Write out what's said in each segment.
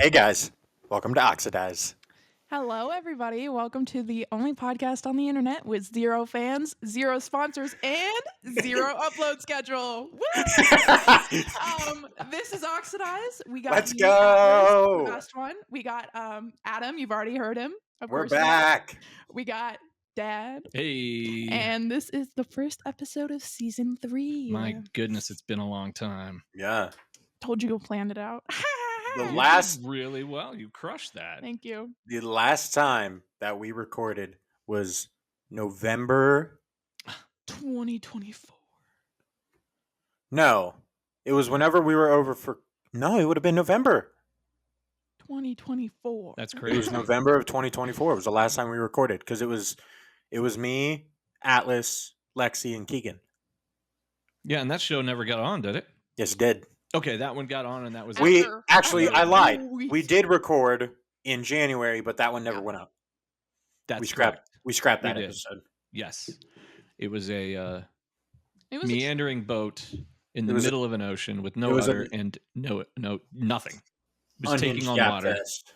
Hey guys, welcome to Oxidize. Hello, everybody. Welcome to the only podcast on the internet with 0 fans, 0 sponsors, and 0 upload schedule. Woo! This is Oxidize. We got Let's me, Atlas, the go. best one. We got Adam. You've already heard him. Of We're course you have. back. We got Dad, Hey, and this is the first episode of season 3. my goodness, it's been a long time. Yeah. Told you to plan it out. The You last did really well. You crushed that. Thank you. the last time that we recorded was November. 2024. No. It was whenever we were over for No, it would have been November. 2024. That's It was crazy. November of 2024. It was the last time we recorded because it was me, Atlas, Lexi, and Keegan. Yeah, and that show never got on, did it? Yes, it did. Okay, that one got on, and that was We it. actually, I lied. weeks. We did record in January, but that one never went up. That's We scrapped correct. that We did. episode. Yes, it was a It was meandering boat in It the was a- middle of an ocean with it no was a- udder and no nothing. It was Unhinged taking on Yap water. Fest.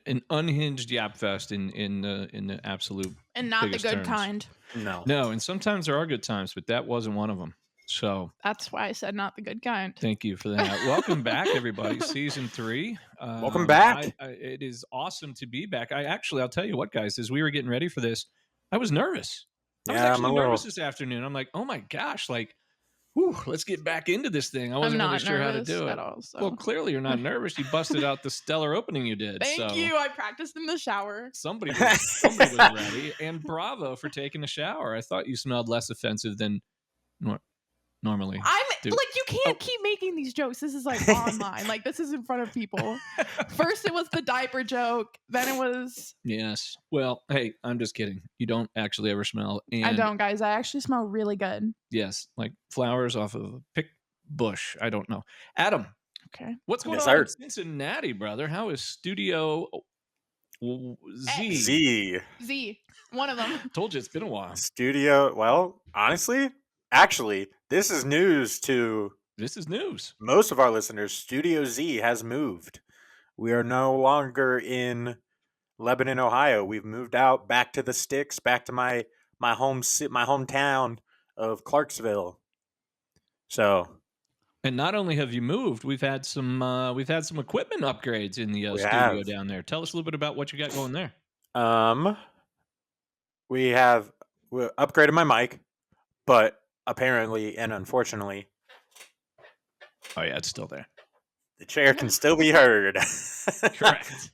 An unhinged yap fest in the absolute and not the biggest good terms. kind. No. No, and sometimes there are good times, but that wasn't one of them. So That's why I said not the good kind. thank you for that. Welcome back, everybody. Season 3. Welcome back. It is awesome to be back. I'll tell you what, guys, as we were getting ready for this, I was nervous. I was Yeah, I'm actually a little- nervous this afternoon. I'm like, oh my gosh, like, whew, let's get back into this thing. I I'm wasn't not really sure how to nervous do it. at all. So. Well, clearly you're not nervous. You busted out the stellar opening you did. Thank so you. I practiced in the shower. Somebody was ready. And bravo for taking a shower. I thought you smelled less offensive than normally. I'm Dude. like, you can't keep making these jokes. This is like online. Like, this is in front of people. First, it was the diaper joke. Then it was. Yes. Well, hey, I'm just kidding. You don't actually ever smell. And I don't, guys. I actually smell really good. Yes, like flowers off of a pick bush. I don't know. Adam, Okay. what's going Yes, on sir. in Cincinnati, brother? How is Studio Z? Z Z. One of them. Told you it's been a while. Studio. Well, honestly, actually, this is news to This is news. most of our listeners. Studio Z has moved. We are no longer in Lebanon, Ohio. We've moved out back to the sticks, back to my hometown of Clarksville. So And not only have you moved, we've had some equipment upgrades in the We studio have. down there. Tell us a little bit about what you got going there. we upgraded my mic, but apparently and unfortunately, Oh yeah, it's still there. the chair can still be heard. Correct.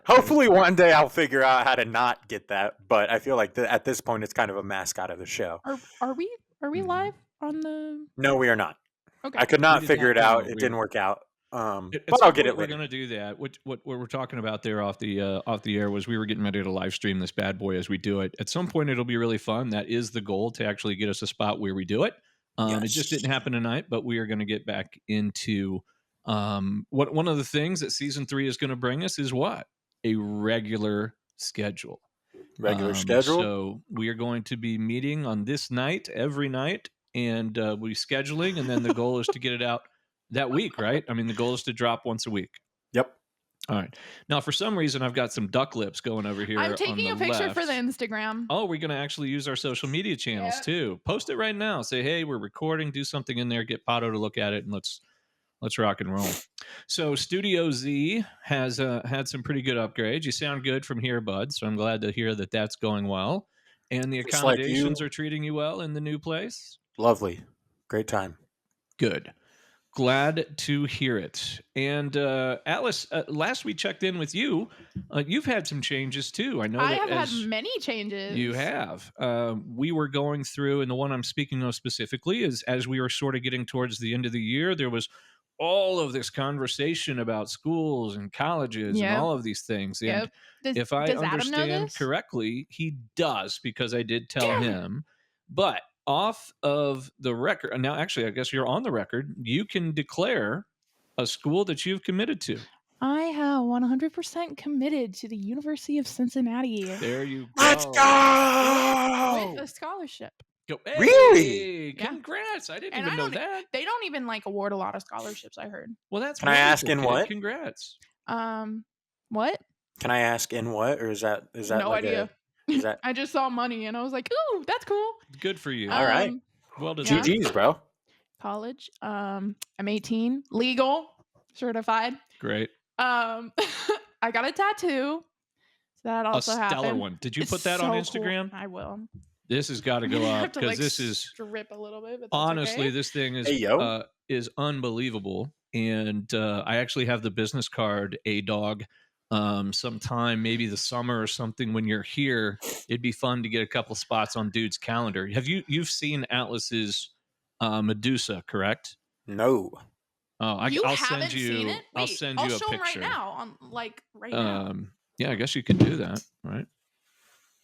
Hopefully one day I'll figure out how to not get that, but I feel like at this point it's kind of a mascot of the show. Are we Mhm. live on the? No, we are not. Okay. I could not did figure not it out. know. It didn't work out. At But some I'll get point it we're later. going to do that. What we're talking about there off the air was we were getting ready to live stream this bad boy as we do it. At some point, it'll be really fun. That is the goal, to actually get us a spot where we do it. It just Yes. didn't happen tonight, but we are going to get back into one of the things that season 3 is going to bring us is what? A regular schedule. Regular schedule. So we are going to be meeting on this night every night, and we'll be scheduling, and then the goal is to get it out that week, right? I mean, the goal is to drop once a week. Yep. All right. Now, for some reason, I've got some duck lips going over here. I'm taking a on the picture left. for the Instagram. Oh, we're going to actually use our social media channels Yep. too. Post it right now. Say, hey, we're recording. Do something in there. Get Pato to look at it, and let's rock and roll. So Studio Z has had some pretty good upgrades. You sound good from here, bud. So I'm glad to hear that that's going well. And the Just like you. accommodations are treating you well in the new place? Lovely. Great time. Good. Glad to hear it. And Alice, last we checked in with you, you've had some changes too. I know I that have had many changes. you have. We were going through, and the one I'm speaking of specifically is as we were sort of getting towards the end of the year, there was all of this conversation about schools and colleges Yep. and all of these things. And Yep. Does, if I does Adam know understand this? correctly, he does, because I did tell Damn it. him. But off of the record, and now actually, I guess you're on the record, you can declare a school that you've committed to. I have 100% committed to the University of Cincinnati There you go. Let's with go. a scholarship. Go, Really? hey, Yeah. congrats. I didn't And even I know don't- that. They don't even like award a lot of scholarships, I heard. Well, that's Can I ask wonderful, in kid. what? Congrats. What? Can I ask in what, or is that No like idea. is that I just saw money and I was like, ooh, that's cool. Good for you. all right? Well yeah. deserved. GG's, bro. College. I'm 18, legal, certified. Great. I got a tattoo. So that also A stellar happened. one. Did you It's put that on so Instagram? Cool. I will. This has got to I'm go gonna up have to, because like, this is strip a little bit, but that's honestly, okay. this thing Hey, yo. is unbelievable. And I actually have the business card, a dog. Sometime maybe the summer or something when you're here, it'd be fun to get a couple spots on dude's calendar. You've seen Atlas's Medusa, correct? No. Oh, You I'll haven't send you. seen it? I'll Wait, send I'll you a show 'em picture. right now. Right now. Yeah, I guess you could do that, right?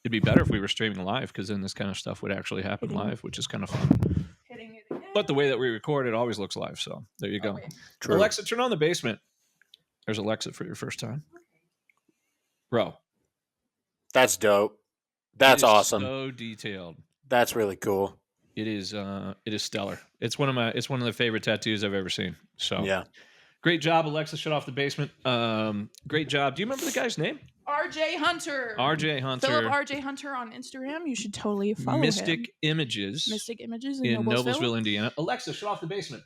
It'd be better if we were streaming live because then this kind of stuff would actually happen Hitting- live, which is kind of fun. Hitting it again. But the way that we record it always looks live, so there you go. wait. True. Alexa, turn on the basement. There's Alexa for your first time, bro. That's dope. That's it is awesome. So detailed. That's really cool. It is stellar. It's one of the favorite tattoos I've ever seen. So Yeah. great job, Alexa. Shut off the basement. Great job. Do you remember the guy's name? RJ Hunter. RJ Hunter. Philip RJ Hunter on Instagram. You should totally follow Mystic him. Images. Mystic Images in Noblesville. Noblesville, Indiana. Alexa, shut off the basement.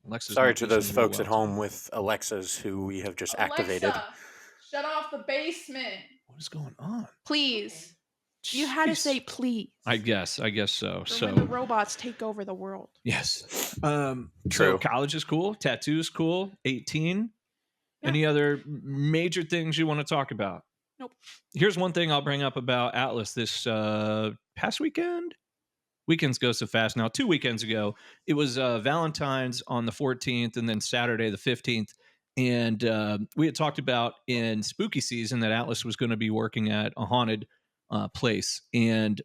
Alexa's Sorry not to those listening real folks at well home with Alexas who we have just Alexa, activated. shut off the basement. What is going on? Please. You had to Jeez. say please. I guess so. For when the robots take over the world. Yes. True. So college is cool. Tattoos cool. 18. Yeah. Any other major things you want to talk about? Nope. Here's one thing I'll bring up about Atlas this past weekend. Weekends go so fast now. 2 weekends ago, it was Valentine's on the 14th and then Saturday the 15th. And we had talked about in spooky season that Atlas was going to be working at a haunted place. And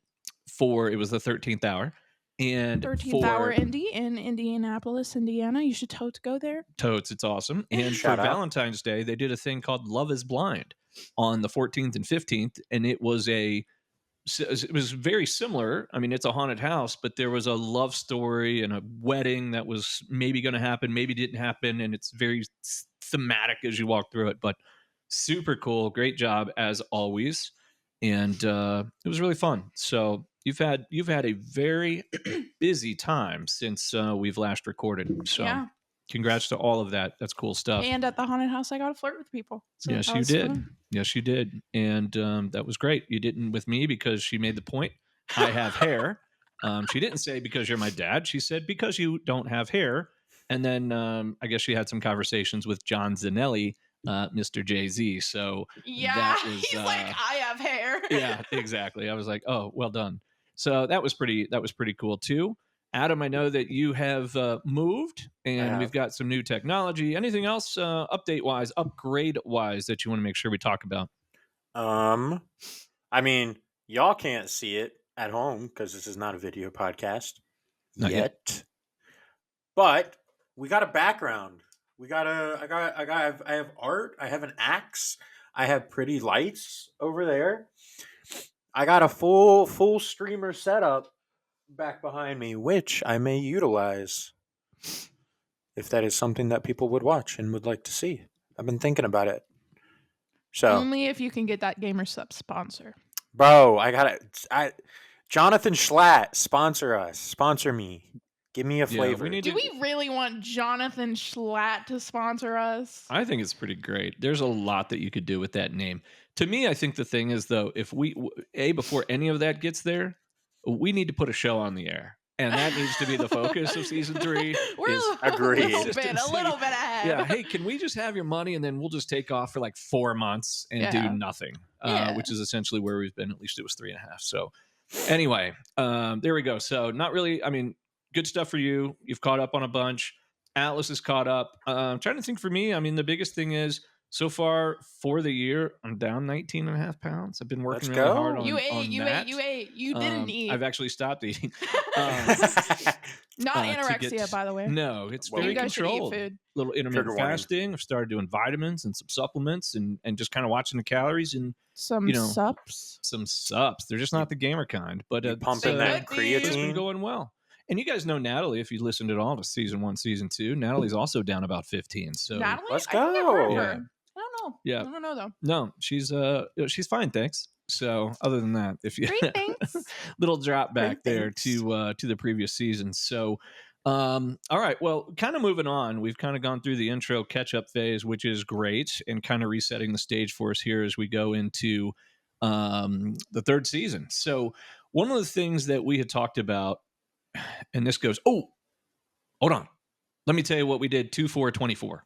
it was the 13th hour. And 13th Hour Indie in Indianapolis, Indiana. You should totes go there. Totes, it's awesome. And Shout for out. Valentine's Day, they did a thing called Love is Blind on the 14th and 15th. And it was very similar. I mean, it's a haunted house, but there was a love story and a wedding that was maybe going to happen, maybe didn't happen. And it's very thematic as you walk through it, but super cool. Great job as always. And it was really fun. So you've had a very busy time since we've last recorded. So Yeah. congrats to all of that. That's cool stuff. And at the haunted house, I got to flirt with people. So Yes, that you was did. fun. Yes, you did. And that was great. You didn't with me because she made the point. I have hair. She didn't say because you're my dad. She said because you don't have hair. And then I guess she had some conversations with John Zanelli, Mr. Jay-Z. So Yeah. that was, He's like, I have hair. yeah, exactly. I was like, oh, well done. So that was pretty cool too. Adam, I know that you have moved and we've got some new technology. Anything else upgrade-wise that you want to make sure we talk about? I mean, y'all can't see it at home because this is not a video podcast Not yet. But we got a background. I have art. I have an axe. I have pretty lights over there. I got a full streamer setup back behind me, which I may utilize if that is something that people would watch and would like to see. I've been thinking about it. So, Only if you can get that Gamer Sub sponsor. bro, Jonathan Schlatt, sponsor us. Sponsor me. Give me a flavor. Do we really want Jonathan Schlatt to sponsor us? I think it's pretty great. There's a lot that you could do with that name. To me, I think the thing is, though, if before any of that gets there, we need to put a show on the air. And that needs to be the focus of season 3. We're agreed. a little bit ahead. Yeah. Hey, can we just have your money and then we'll just take off for like 4 months and do nothing, which is essentially where we've been. At least it was 3.5. So anyway, there we go. So not really, I mean, good stuff for you. You've caught up on a bunch. Atlas is caught up. I'm trying to think for me. I mean, the biggest thing is So far for the year, I'm down 19 and a half pounds. I've been working Let's really go. hard on You ate, on you that. ate, you ate. You didn't eat. I've actually stopped eating. Not to anorexia, get- by the way. No, it's Well, very You guys should eat controlled. food. Little intermittent Trigger warning. fasting. I've started doing vitamins and some supplements and just kind of watching the calories and Some you know, sups. some sups. They're just not the gamer kind, but You it's, pumping that Good deal. it's been creatine? going well. And you guys know Natalie, if you listened at all to season 1, season 2, Natalie's also down about 15. So Natalie? Let's I think I've heard of go. her. Yeah. I don't know. Yeah. I don't know though. No, she's fine, thanks. So other than that, if you Great, thanks. little drop back Great, there thanks. to the previous season. So all right, well, kind of moving on. We've kind of gone through the intro catch up phase, which is great, and kind of resetting the stage for us here as we go into the third season. So one of the things that we had talked about, and this goes, hold on. Let me tell you what we did 2/4/24.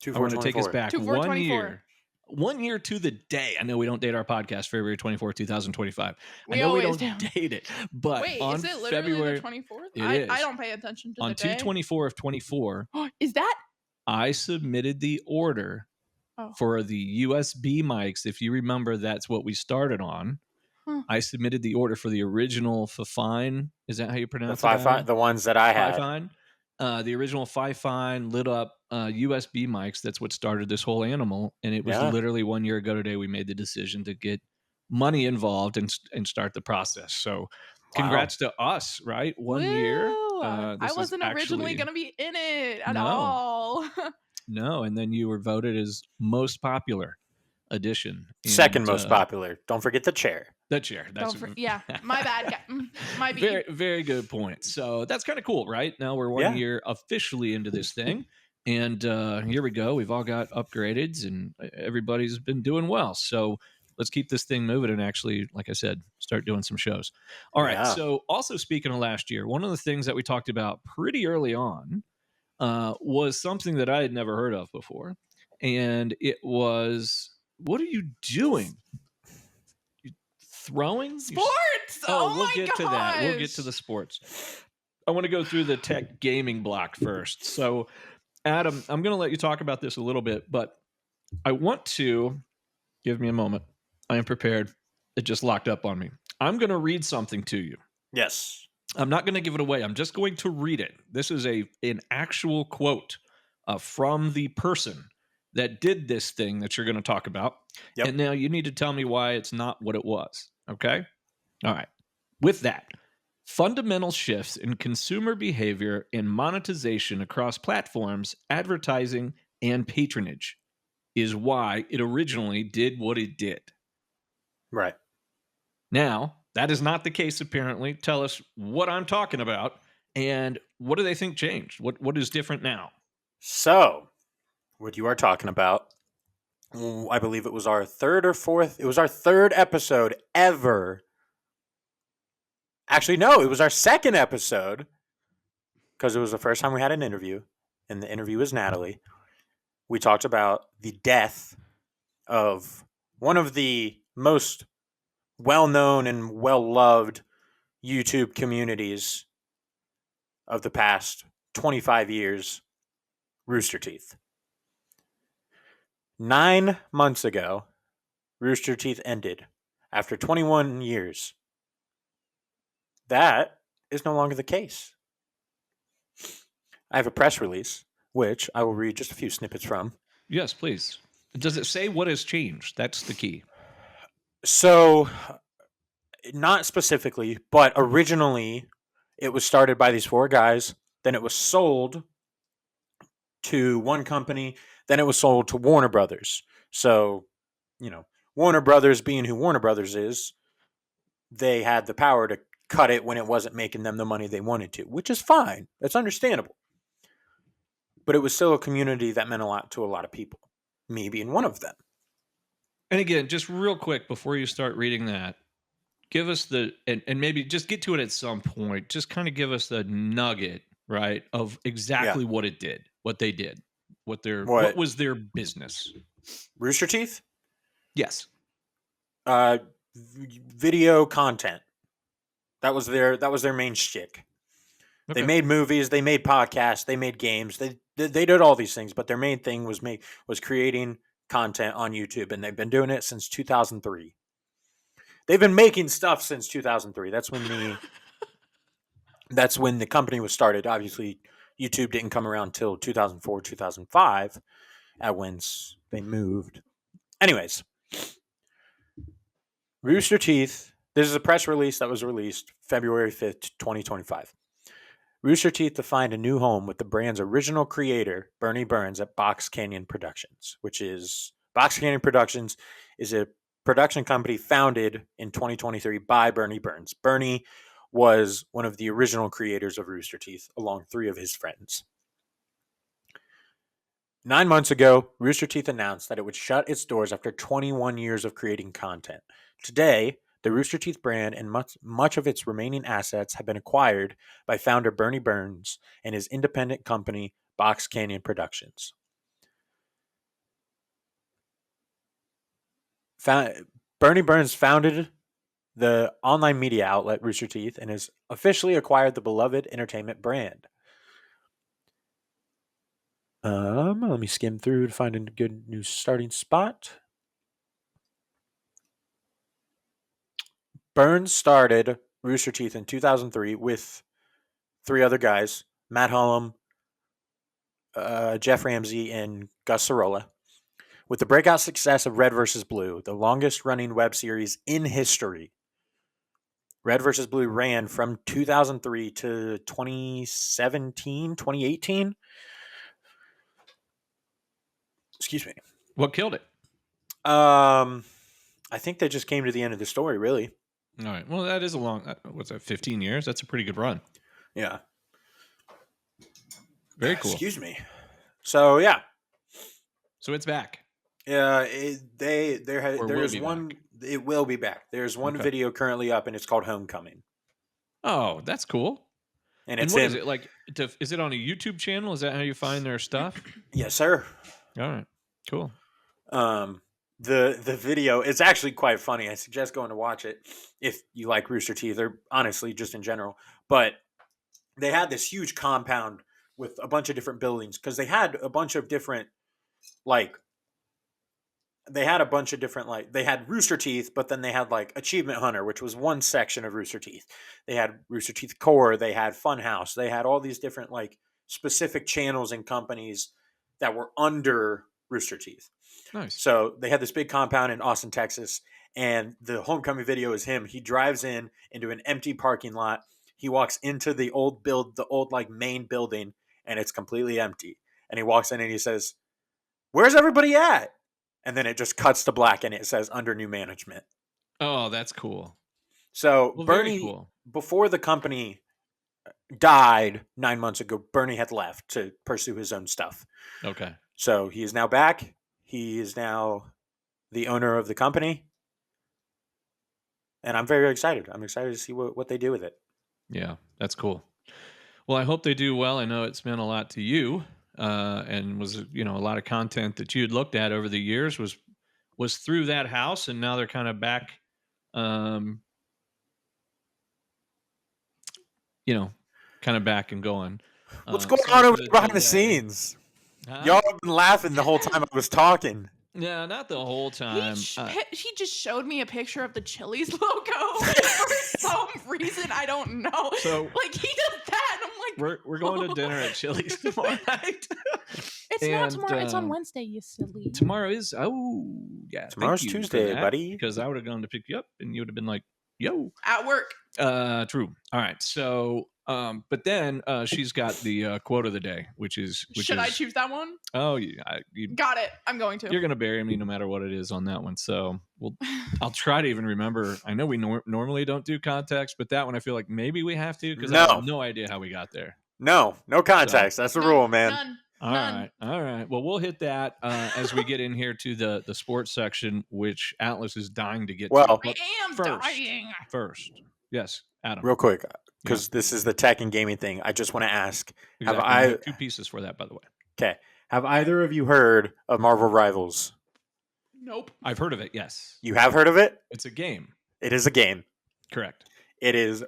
I want to take us 24. back 2/4/24. 1 year. 1 year to the day. I know we don't date our podcast February 24th, 2025. I We know we always don't do. date it, but Wait, on is it literally February, the 24th? It I is. don't pay attention to on the day. 2/24 of 24, Is that? I submitted the order Oh. for the USB mics. If you remember, that's what we started on. Huh. I submitted the order for the original Fifine. Is that how you The pronounce five, it? Adam? the ones that I had. Fifine. The original Fifine lit up USB mics. That's what started this whole animal. And it was Yeah. literally 1 year ago today we made the decision to get money involved and start the process. So congrats to us, right? 1 year. Woo! This I is wasn't originally actually- going to be in it at No. all. No, and then you were voted as most popular edition. Second And, most popular. Don't forget the chair. The chair. That's Yeah, my bad. My B. very, very good point. So that's kind of cool, right? Now we're 1 Yeah. year officially into this thing. And here we go. We've all got upgrades and everybody's been doing well. So let's keep this thing moving and actually, like I said, start doing some shows. All right. Yeah. So also speaking of last year, one of the things that we talked about pretty early on was something that I had never heard of before. And it was, what are you doing? You throwing? You- Sports. Oh, Oh, we'll my get to that. We'll get to gosh. the sports. I want to go through the tech gaming block first. So, Adam, I'm going to let you talk about this a little bit, but I want to give me a moment. I am prepared. It just locked up on me. I'm going to read something to you. Yes. I'm not going to give it away. I'm just going to read it. This is an actual quote from the person that did this thing that you're going to talk about. Yep. And now you need to tell me why it's not what it was. Okay? All right. With that, fundamental shifts in consumer behavior and monetization across platforms, advertising, and patronage is why it originally did what it did. Right. Now, that is not the case, apparently. Tell us what I'm talking about and what do they think changed? What is different now? So, what you are talking about, I believe it was our third or fourth, it was our third episode ever. Actually, no, it was our second episode because it was the first time we had an interview, and the interview was Natalie. We talked about the death of one of the most well-known and well-loved YouTube communities of the past 25 years, Rooster Teeth. 9 months ago, Rooster Teeth ended after 21 years. That is no longer the case. I have a press release, which I will read just a few snippets from. Yes, please. Does it say what has changed? That's the key. So, not specifically, but originally it was started by these 4 guys. Then it was sold to one company. Then it was sold to Warner Brothers. So, Warner Brothers being who Warner Brothers is, they had the power to cut it when it wasn't making them the money they wanted to, which is fine. That's understandable. But it was still a community that meant a lot to a lot of people, me being one of them. And again, just real quick before you start reading that, give us and maybe just get to it at some point. Just kind of give us the nugget, right, of exactly what it did, what they did, what was their business. Rooster Teeth? Yes. Video content. That was their main shtick. Okay. They made movies, they made podcasts, they made games, they did all these things, but their main thing was creating content on YouTube, and they've been doing it since 2003. They've been making stuff since 2003. That's when the company was started. Obviously, YouTube didn't come around till 2004, 2005, at whence they moved. Anyways, Rooster Teeth. This is a press release that was released February 5th, 2025. Rooster Teeth to find a new home with the brand's original creator, Bernie Burns, at Box Canyon Productions, which is Box Canyon Productions is a production company founded in 2023 by Bernie Burns. Bernie was one of the original creators of Rooster Teeth, along 3 of his friends. 9 months ago, Rooster Teeth announced that it would shut its doors after 21 years of creating content. Today, the Rooster Teeth brand and much of its remaining assets have been acquired by founder Bernie Burns and his independent company, Box Canyon Productions. Bernie Burns founded the online media outlet Rooster Teeth and has officially acquired the beloved entertainment brand. Let me skim through to find a good new starting spot. Burns started Rooster Teeth in 2003 with 3 other guys, Matt Hullum, Jeff Ramsey, and Gus Sorolla. With the breakout success of Red vs. Blue, the longest running web series in history, Red vs. Blue ran from 2003 to 2017, 2018. Excuse me. What killed it? I think they just came to the end of the story, really. All right. Well, that is a long. What's that? 15 years. That's a pretty good run. Yeah. Very cool. Excuse me. So yeah. So it's back. Yeah. Back? It will be back. There's one Okay. video currently up, and it's called Homecoming. Oh, that's cool. And And it's what is it like? Is it on a YouTube channel? Is that how you find their stuff? Yes, sir. All right. Cool. The video is actually quite funny. I suggest going to watch it if you like Rooster Teeth, or honestly just in general. But they had this huge compound with a bunch of different buildings, because they had a bunch of different they had Rooster Teeth, but then they had Achievement Hunter, which was one section of Rooster Teeth. They had Rooster Teeth Core, they had Funhouse, they had all these different specific channels and companies that were under Rooster Teeth. Nice. So they had this big compound in Austin, Texas, and the homecoming video is him. He drives into an empty parking lot. He walks into the old main building, and it's completely empty. And he walks in and he says, "Where's everybody at?" And then it just cuts to black and it says under new management. Oh, that's cool. So Well, Bernie, very cool. before the company died 9 months ago, Bernie had left to pursue his own stuff. Okay. So he is now back. He is now the owner of the company. And I'm very excited. I'm excited to see what they do with it. Yeah, that's cool. Well, I hope they do well. I know it's meant a lot to you, and was a lot of content that you had looked at over the years was through that house, and now they're kind of back, kind of back and going. What's going sorry on for over there behind the delay. scenes? Huh? Y'all have been laughing the whole time I was talking. Yeah, not the whole time. He just showed me a picture of the Chili's logo for some reason. I don't know. So he does that, and I'm like, we're going to dinner at Chili's tomorrow night. it's not tomorrow. It's on Wednesday. You silly. Tomorrow is Tomorrow's thank you for Tuesday, that, buddy. because I would have gone to pick you up, and you would have been like, "Yo." At work. True. All right. So, but then she's got the quote of the day, which Should I choose that one? Oh, you Got it. I'm going to. you're gonna bury me no matter what it is on that one. So I'll try to even remember. I know we normally don't do context, but that one I feel like maybe we have to, because I have no idea how we got there. No context. That's the rule, man. None. All right. Well, we'll hit that as we get in here to the sports section, which Atlas is dying to get Well, to. I am dying. First, yes, Adam. Real quick, because this is the tech and gaming thing. I just want to ask: Exactly. Have We have 2 pieces for that, by the way. Okay. Have either of you heard of Marvel Rivals? Nope. I've heard of it. Yes, You have heard of it? it's a game. It is a game. Correct. It is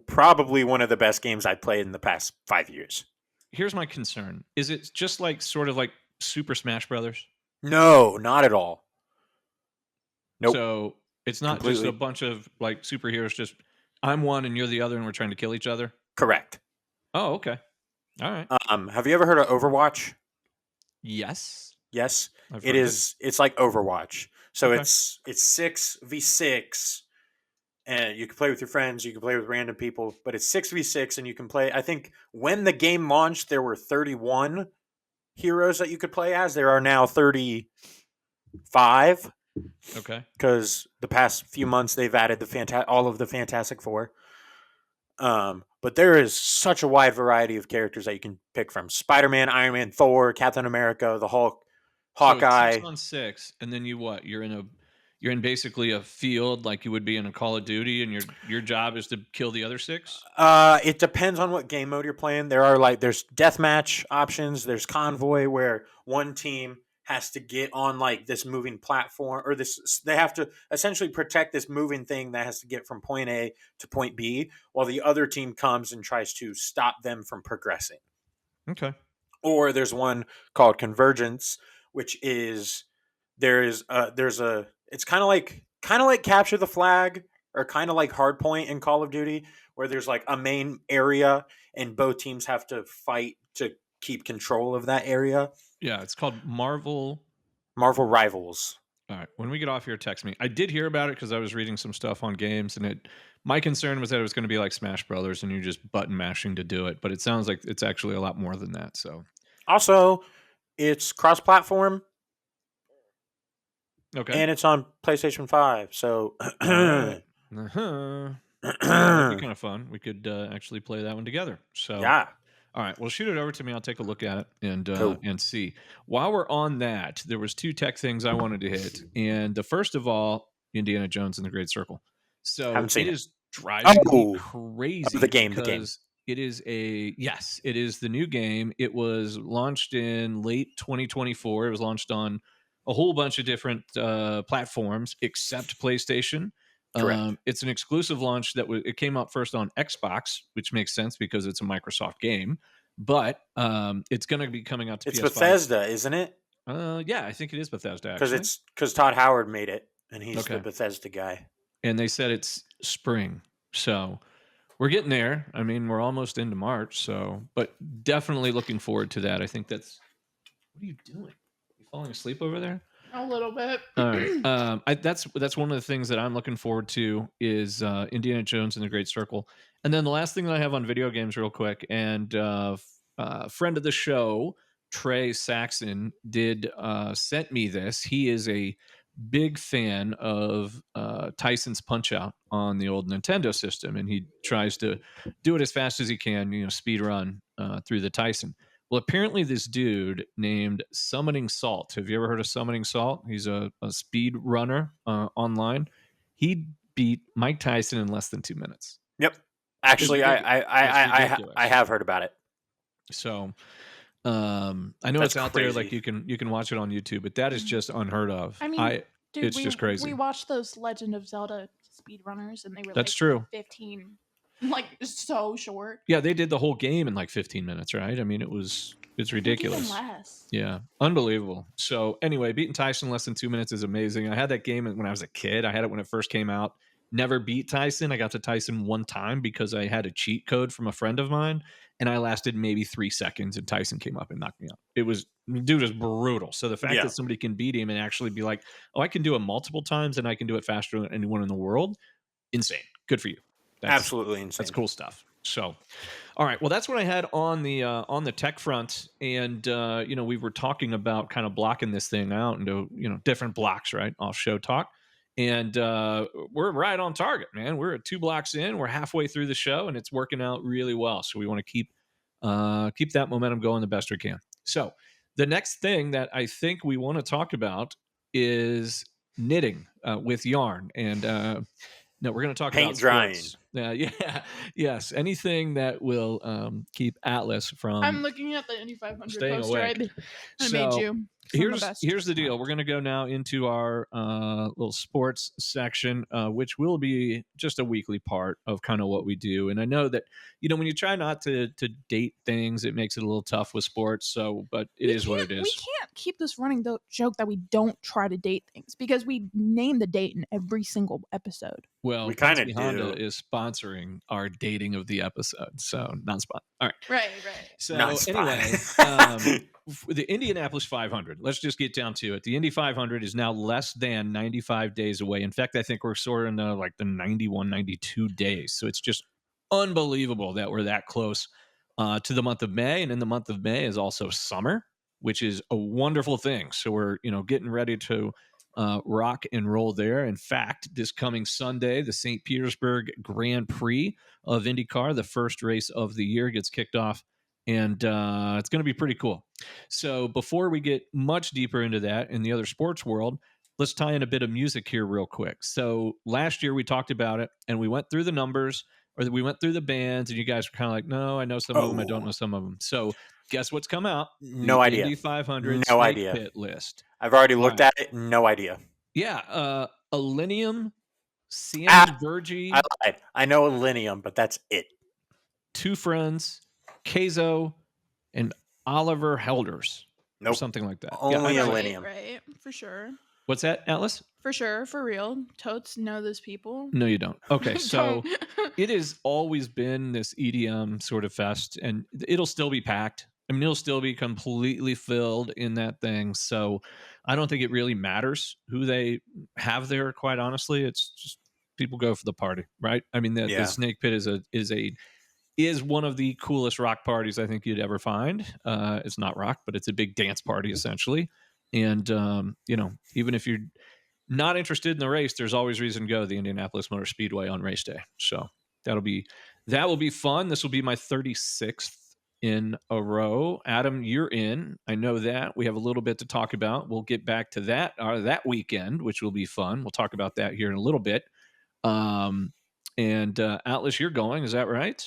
probably one of the best games I've played in the past 5 years. Here's my concern: is it just sort of like Super Smash Brothers? No, not at all. Nope. So it's not just a Completely. bunch of like superheroes. Just I'm one and you're the other, and we're trying to kill each other. Correct. Oh, okay. All right. Have you ever heard of Overwatch? Yes, Yes. I've It heard of it. is. It's like Overwatch. So Okay. it's 6v6, and you can play with your friends. You can play with random people, but it's 6v6, and you can play. I think when the game launched, there were 31 heroes that you could play as. There are now 35 Okay. because the past few months they've added all of the Fantastic Four. But there is such a wide variety of characters that you can pick from: Spider-Man, Iron Man, Thor, Captain America, the Hulk, So it's Hawkeye. 6-on-6, and then you what? You're in basically a field like you would be in a Call of Duty, and your job is to kill the other 6. It depends on what game mode you're playing. There's deathmatch options. There's convoy where one team has to get on like this moving platform, or they have to essentially protect this moving thing that has to get from point A to point B, while the other team comes and tries to stop them from progressing. Okay. Or there's one called Convergence, which is there's a it's kind of like Capture the Flag, or kind of like Hardpoint in Call of Duty, where there's like a main area and both teams have to fight to keep control of that area. Yeah, it's called Marvel. Marvel Rivals. All right. When we get off here, text me. I did hear about it because I was reading some stuff on games, and my concern was that it was going to be like Smash Brothers, and you're just button mashing to do it. But it sounds like it's actually a lot more than that. So Also, it's cross-platform okay. and it's on PlayStation 5. So All right. Uh-huh. Yeah, that'd be kind of fun. We could actually play that one together. So yeah. all right, well, shoot it over to me. I'll take a look at it Cool. and see. While we're on that, there was 2 tech things I wanted to hit, and the first of all, Indiana Jones and the Great Circle. So Haven't seen it it. is driving me Oh, crazy the game. because it is it is the new game. It was launched in late 2024. It was launched on a whole bunch of different platforms except PlayStation. Correct. It's an exclusive launch it came out first on Xbox, which makes sense because it's a Microsoft game. But it's going to be coming out to It's PS5. Bethesda, isn't it? Yeah, I think it is Bethesda Because actually. because Todd Howard made it, and he's the Okay. Bethesda guy. And they said it's spring, so we're getting there. I mean, we're almost into March, so but definitely looking forward to that. I think that's. What are you doing? You falling asleep over there? A little bit. All right. That's one of the things that I'm looking forward to is Indiana Jones and the Great Circle. And then the last thing that I have on video games, real quick, and friend of the show, Trey Saxon, did sent me this. He is a big fan of Tyson's Punch Out on the old Nintendo system, and he tries to do it as fast as he can, speed run through the Tyson. Well, apparently, this dude named Summoning Salt. Have you ever heard of Summoning Salt? He's a speed runner online. He beat Mike Tyson in less than 2 minutes. Yep. Actually, It's ridiculous. I have heard about it. So, I know That's it's out there. Like crazy. you can watch it on YouTube, but that is just unheard of. I mean, dude, it's just crazy. We watched those Legend of Zelda speedrunners, and they were That's like true. 15, like so short. Yeah, they did the whole game in like 15 minutes, right? I mean, it's ridiculous. Even less. Yeah, unbelievable. So anyway, beating Tyson in less than 2 minutes is amazing. I had that game when I was a kid. I had it when it first came out. Never beat Tyson. I got to Tyson one time because I had a cheat code from a friend of mine, and I lasted maybe 3 seconds, and Tyson came up and knocked me out. Dude was brutal. So the fact that somebody can beat him and actually be like, oh, I can do it multiple times and I can do it faster than anyone in the world, insane. Good for you. Absolutely insane. That's cool stuff. So, all right. Well, that's what I had on the tech front, and we were talking about kind of blocking this thing out into different blocks, right? Off show talk, and we're right on target, man. We're at 2 blocks in. We're halfway through the show, and it's working out really well. So we want to keep that momentum going the best we can. So the next thing that I think we want to talk about is knitting with yarn, and no, we're going to talk paint about drying. sports. Yes. Anything that will keep Atlas from I'm looking at the Indy 500 staying poster awake. I made So, you. 'cause I'm the best. Here's the deal. We're going to go now into our little sports section, which will be just a weekly part of kind of what we do. And I know that when you try not to date things, it makes it a little tough with sports. So, but it is what it We is. can't keep this running joke that we don't try to date things because we name the date in every single episode. Well, We kinda Penske Honda do. is sponsoring our dating of the episode, so not spot. All right. Right. So Not spot. anyway, the Indianapolis 500. Let's just get down to it. The Indy 500 is now less than 95 days away. In fact, I think we're sort of in like the 91, 92 days. So it's just unbelievable that we're that close to the month of May. And in the month of May is also summer, which is a wonderful thing. So we're getting ready to rock and roll there. In fact, this coming Sunday, the St. Petersburg Grand Prix of IndyCar, the first race of the year, gets kicked off, and it's going to be pretty cool. So before we get much deeper into that in the other sports world, let's tie in a bit of music here real quick. So last year we talked about it, and we went through the numbers, or we went through the bands, and you guys were kind of like, no, I know some of them, I don't know some of them. So guess what's come out? No The idea. Indy 500 No Snake idea. Pit list. I've already looked Right. at it. No idea. Yeah, Alinium, Sammy Ah, Virgie, I lied. I know Alinium, but that's it. Two Friends, Kazo, and Oliver Helders, or Nope. something like that. Only I'm sure. Alinium. Right. For sure. What's that, Atlas? For sure. For real. Totes know those people. No, you don't. Okay, so Don't. it has always been this EDM sort of fest, and it'll still be packed. I mean, it'll still be completely filled in that thing. So I don't think it really matters who they have there, quite honestly. It's just people go for the party, right? I mean, the Yeah. Snake Pit is one of the coolest rock parties I think you'd ever find. It's not rock, but it's a big dance party essentially. And even if you're not interested in the race, there's always reason to go to the Indianapolis Motor Speedway on race day. So that will be fun. This will be my 36th in a row. Adam, you're in. I know that. We have a little bit to talk about. We'll get back to that weekend, which will be fun. We'll talk about that here in a little bit. And Atlas, you're going. Is that right?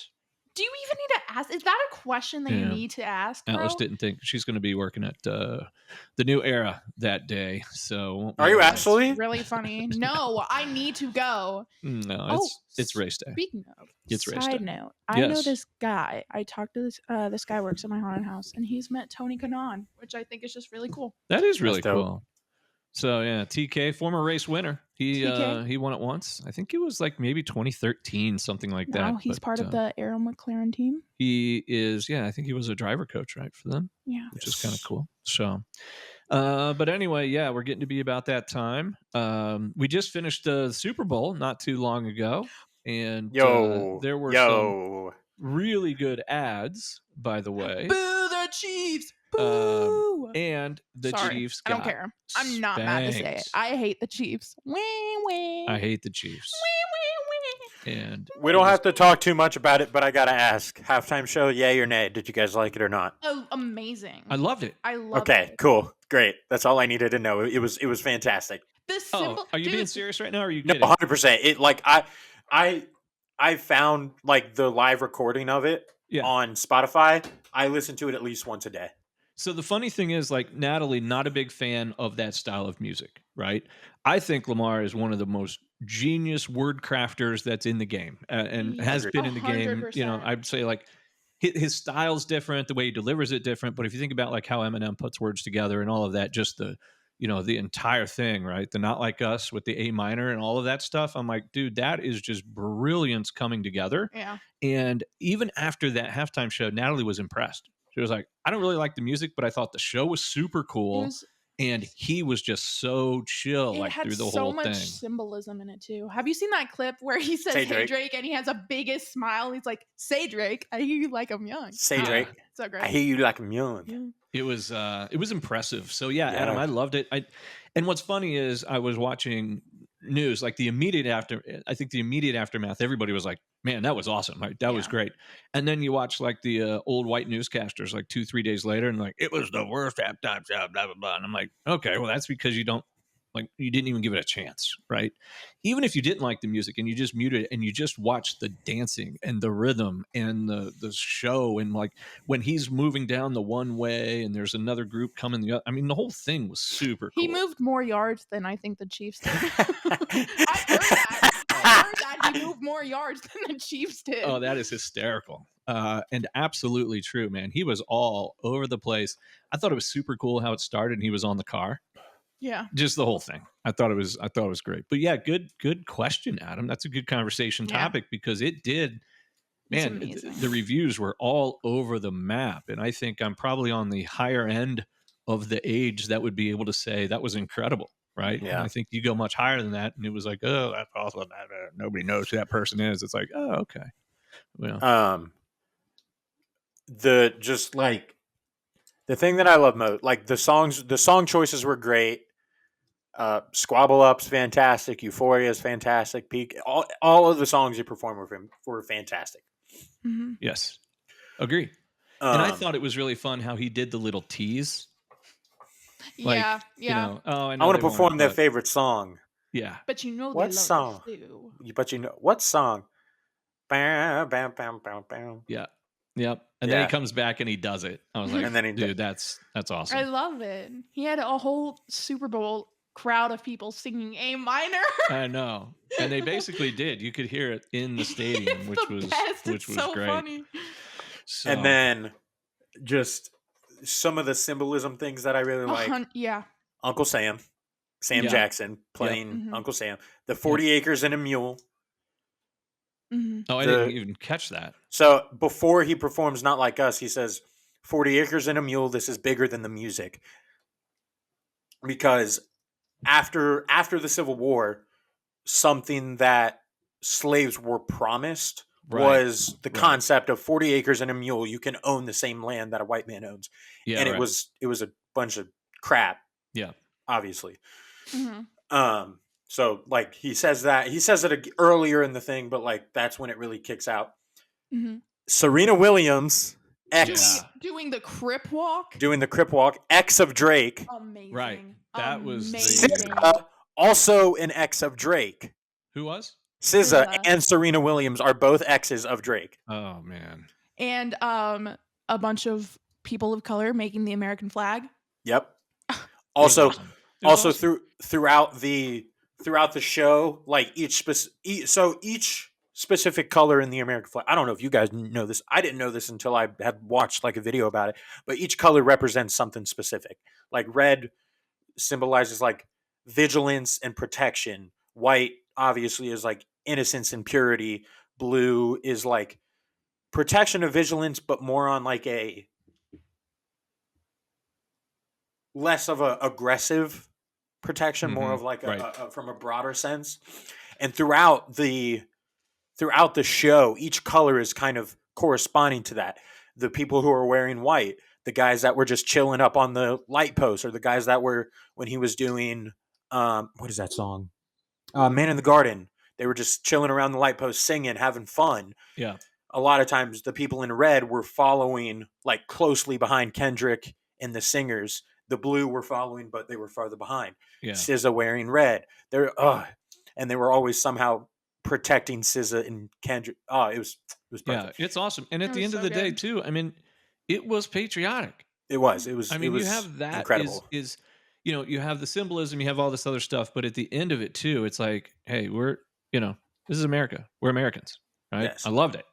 Do you even need to ask? Is that a question that you Yeah. need to ask, bro? Atlas didn't think she's going to be working at the New Era that day. So Are you yeah, actually? Really funny. No, I need to go. No, it's race day. Speaking of, It's race side day. note, I know Yes. this guy. I talked to this guy works at my haunted house, and he's met Tony Kanaan, which I think is just really cool. That is really dope. cool. So yeah, TK, former race winner. He TK? he won it once. I think it was like maybe 2013, something like that. Now he's But, part of the Aaron McLaren team. He is, yeah. I think he was a driver coach, right, for them, Yeah. which is kind of cool. So, but anyway, yeah, we're getting to be about that time. We just finished the Super Bowl not too long ago, and there were some really good ads, by the way. Boo the Chiefs! Boo! And the Sorry, Chiefs. I don't care. I'm not mad to say it. spanked. I hate the Chiefs. Wee, wee. I hate the Chiefs. Wee, wee, wee. And We don't have to talk too much about it, but I gotta ask: halftime show, yay or nay? Did you guys like it or not? Oh, amazing. I loved it. I love Okay, it. cool, great. That's all I needed to know. It was fantastic. The simple. Are you being dude, serious right now? Or are you No, kidding? 100%. It like I found like the live recording of it Yeah. on Spotify. I listen to it at least once a day. So the funny thing is, like, Natalie, not a big fan of that style of music, right? I think Lamar is one of the most genius word crafters that's in the game, and He has is. been in the game. 100%. I'd say like his style's different, the way he delivers it different. But if you think about like how Eminem puts words together and all of that, just the entire thing, right? The Not Like Us with the A minor and all of that stuff. I'm like, dude, that is just brilliance coming together. Yeah. And even after that halftime show, Natalie was impressed. She was like, I don't really like the music, but I thought the show was super cool. And he was just so chill, It like had through the so whole much thing. symbolism in it too. Have you seen that clip where he says Say "Hey Drake." Drake" and he has a biggest smile? He's like, "Say Drake, I hear you like I'm young." Say Yeah. Drake, So great. I hear you like I'm young. Yeah. It was impressive. So yeah, Yeah. Adam, I loved it. And what's funny is I was watching news, like the immediate aftermath, everybody was like, man, that was awesome. Like, that was Yeah. great. And then you watch like the old white newscasters like 2-3 days later and like, it was the worst halftime show, blah, blah, blah. And I'm like, okay, well, that's because you don't Like you didn't even give it a chance, right? Even if you didn't like the music and you just muted it and you just watched the dancing and the rhythm and the show, and like when he's moving down the one way and there's another group coming the other. I mean, the whole thing was super He cool. moved more yards than I think the Chiefs did. I've heard that. I've heard that he moved more yards than the Chiefs did. Oh, that is hysterical. And absolutely true, man. He was all over the place. I thought it was super cool how it started and he was on the car. Yeah. Just the whole thing. I thought it was great. But yeah, good question, Adam. That's a good conversation Yeah. topic because it did, It's man, amazing. the reviews were all over the map. And I think I'm probably on the higher end of the age that would be able to say that was incredible. Right. Yeah. And I think you go much higher than that. And it was like, oh, that's awesome. Nobody knows who that person is. It's like, oh, okay. Well, The just like the thing that I love most, like the song choices were great. Squabble Up's fantastic. Euphoria is fantastic. Peak, all of the songs you performed were fantastic. Mm-hmm. yes. Agree. And I thought it was really fun how he did the little tease. Like, Yeah. you know, oh, I want to perform their that. favorite song. Yeah. But you know What they love song? it too. But you know what song? Bam, bam, bam, bam, bam. Yeah. Yep. And then he comes back and he does it. I was like, And then dude, that's awesome. I love it. He had a whole Super Bowl crowd of people singing A minor. I know. And they basically did. You could hear it in the stadium, It's which the was best. which It's was so great. funny. So, And then just some of the symbolism things that I really like. Yeah. Uncle Sam Yeah. Jackson playing Mhm. Uncle Sam. The 40 acres and a mule. Mm-hmm. Oh, I didn't even catch that. So before he performs Not Like Us, he says, 40 acres and a mule, this is bigger than the music. Because after the Civil War, something that slaves were promised was the concept of 40 acres and a mule. You can own the same land that a white man owns. Yeah. And it was a bunch of crap. Yeah. Obviously. Mm-hmm. So like he says it earlier in the thing, but like that's when it really kicks out. Mm-hmm. Serena Williams, ex doing the Crip walk. doing the Crip walk, ex of Drake. Amazing. Right. That was SZA, also an ex of Drake. Who was? SZA and Serena Williams are both exes of Drake. Oh man. And a bunch of people of color making the American flag. Yep. Also, awesome. throughout the show, like each specific color in the American flag. I don't know if you guys know this. I didn't know this until I had watched like a video about it. But each color represents something specific. Like red symbolizes like vigilance and protection. White obviously is like innocence and purity. Blue is like protection of vigilance, but more on like a less of a aggressive protection, more of like from a broader sense. And throughout the show, each color is kind of corresponding to that. The people who are wearing white, the guys that were just chilling up on the light post, or the guys that were when he was doing what is that song? Man in the Garden. They were just chilling around the light post, singing, having fun. Yeah. A lot of times, the people in red were following like closely behind Kendrick and the singers. The blue were following, but they were farther behind. Yeah. SZA wearing red. And they were always somehow protecting SZA and Kendrick. Oh, it was perfect. Yeah, it's awesome. And at the end of the day, too, I mean, it was patriotic. It was. I mean, it was you have that incredible. Is you have the symbolism, you have all this other stuff, but at the end of it too, it's like, hey, we're this is America. We're Americans, right? Yes. I loved it.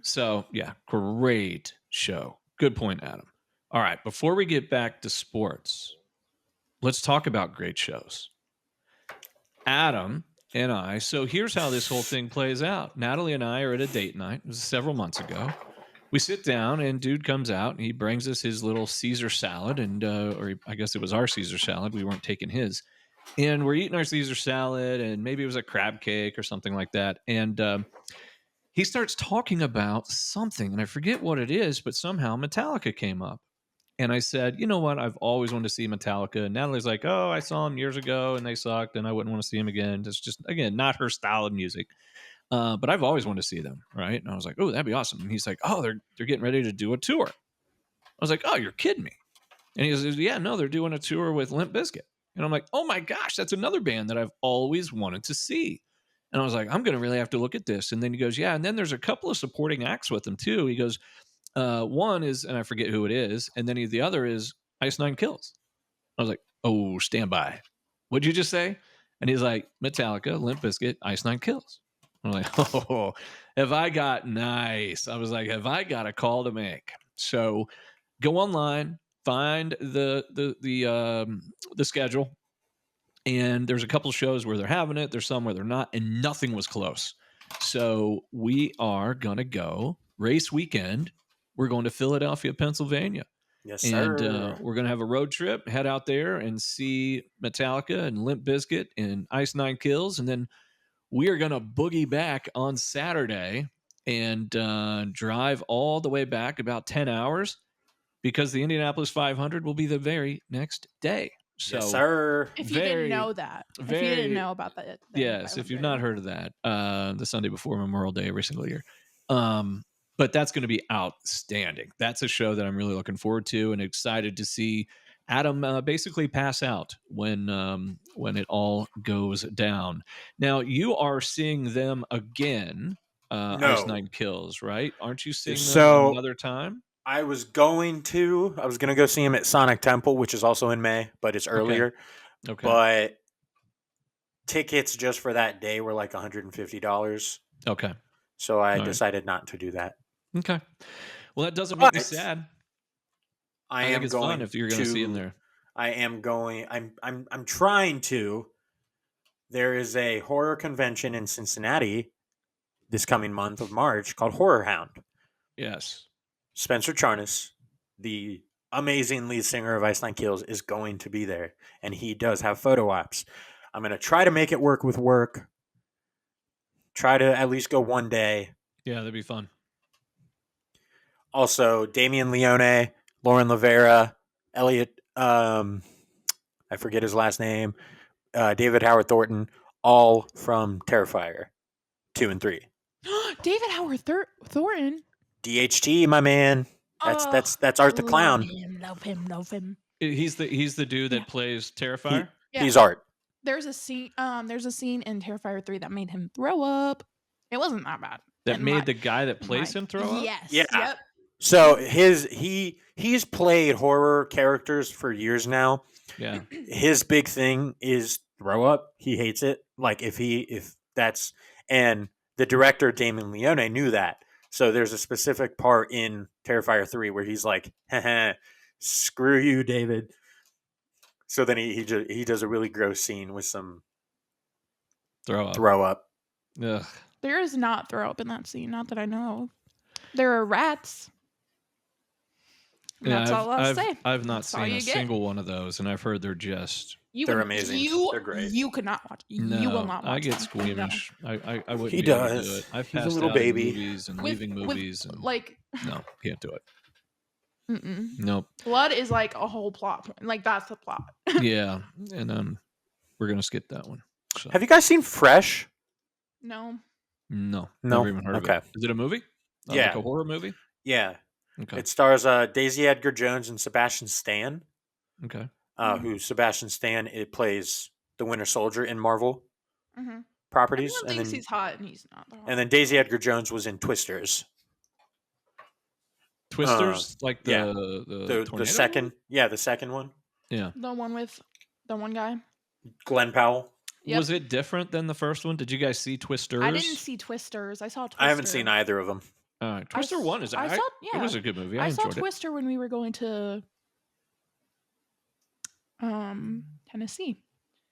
So yeah, great show. Good point, Adam. All right, before we get back to sports, let's talk about great shows. Adam and I. So here's how this whole thing plays out. Natalie and I are at a date night. It was several months ago. We sit down and dude comes out and he brings us his little Caesar salad I guess it was our Caesar salad. We weren't taking his. And we're eating our Caesar salad and maybe it was a crab cake or something like that. And he starts talking about something and I forget what it is, but somehow Metallica came up. And I said, you know what? I've always wanted to see Metallica. And Natalie's like, oh, I saw them years ago and they sucked and I wouldn't want to see them again. It's just, again, not her style of music. But I've always wanted to see them, right? And I was like, oh, that'd be awesome. And he's like, oh, they're getting ready to do a tour. I was like, oh, you're kidding me. And he goes, yeah, no, they're doing a tour with Limp Bizkit. And I'm like, oh my gosh, that's another band that I've always wanted to see. And I was like, I'm going to really have to look at this. And then he goes, yeah. And then there's a couple of supporting acts with them too. He goes, one is, and I forget who it is. And then the other is Ice Nine Kills. I was like, oh, stand by. What'd you just say? And he's like, Metallica, Limp Bizkit, Ice Nine Kills. I'm like, oh, have I got nice? I was like, have I got a call to make? So go online, find the schedule, and there's a couple shows where they're having it. There's some where they're not, and nothing was close. So we are gonna go race weekend. We're going to Philadelphia, Pennsylvania. Yes, And sir. we're going to have a road trip, head out there and see Metallica and Limp Bizkit and Ice Nine Kills. And then we are going to boogie back on Saturday and drive all the way back about 10 hours because the Indianapolis 500 will be the very next day. So, Yes, sir. If you didn't know that. If you didn't know about that. Yes, if you've not heard of that, the Sunday before Memorial Day every single year. But that's going to be outstanding. That's a show that I'm really looking forward to and excited to see Adam basically pass out when it all goes down. Now you are seeing them again, Ice No. Nine Kills, right? Aren't you seeing them So- another time? I was going to go see him at Sonic Temple, which is also in May, but it's earlier. Okay. But tickets just for that day were like $150. Okay. So I All right. decided not to do that. Okay. Well, that doesn't make me But sad. I think am it's going fun if you're going to see him there. I am going. I'm trying to. There is a horror convention in Cincinnati this coming month of March called Horror Hound. Yes. Spencer Charnas, the amazing lead singer of Ice Nine Kills, is going to be there, and he does have photo ops. I'm going to try to make it work with work. Try to at least go one day. Yeah, that'd be fun. Also, Damian Leone, Lauren Lavera, Elliot, I forget his last name, David Howard Thornton, all from Terrifier 2 and 3. David Howard Thornton. DHT, my man. That's Art the Clown. Love him. He's the dude that plays Terrifier. Yeah. He's Art. There's a scene in Terrifier 3 that made him throw up. It wasn't that bad. That made the guy that plays him throw up? Yes. Yeah. Yep. So he's played horror characters for years now. Yeah. His big thing is throw up. He hates it. Like if that's, and the director Damon Leone knew that. So there's a specific part in Terrifier 3 where he's like, screw you, David. So then he does a really gross scene with some Throw up. Ugh. There is not throw up in that scene, not that I know of. There are rats. And that's all I'll say. I've not That's all seen you a get. single one of those, and I've heard they're just They're amazing. They're great. You could not watch. no. You will not watch. I get them. squeamish. I wouldn't. He be able to does. do it. I've He's a passed little out in baby. movies and With- leaving with, movies. And, Like, no, can't do it. mm-mm. Nope. Blood is like a whole plot. Like that's the plot. Yeah, and we're gonna skip that one. So. Have you guys seen Fresh? No. No, No? never even heard of Okay. it. Is it a movie? Yeah. Like a horror movie. Yeah. Okay. It stars Daisy Edgar Jones and Sebastian Stan. Okay. Who Sebastian Stan it plays the Winter Soldier in Marvel Mm-hmm. properties, Everyone thinks he's hot, and he's not. and then Daisy Edgar Jones was in Twisters. Twisters, like the yeah. the The second, the second one. Yeah. The one with the one guy. Glenn Powell. Yep. Was it different than the first one? Did you guys see Twisters? I didn't see Twisters. I saw Twister. I haven't seen either of them. Twister one is. I saw. Yeah. It was a good movie. I I saw enjoyed it. Twister when we were going to Tennessee,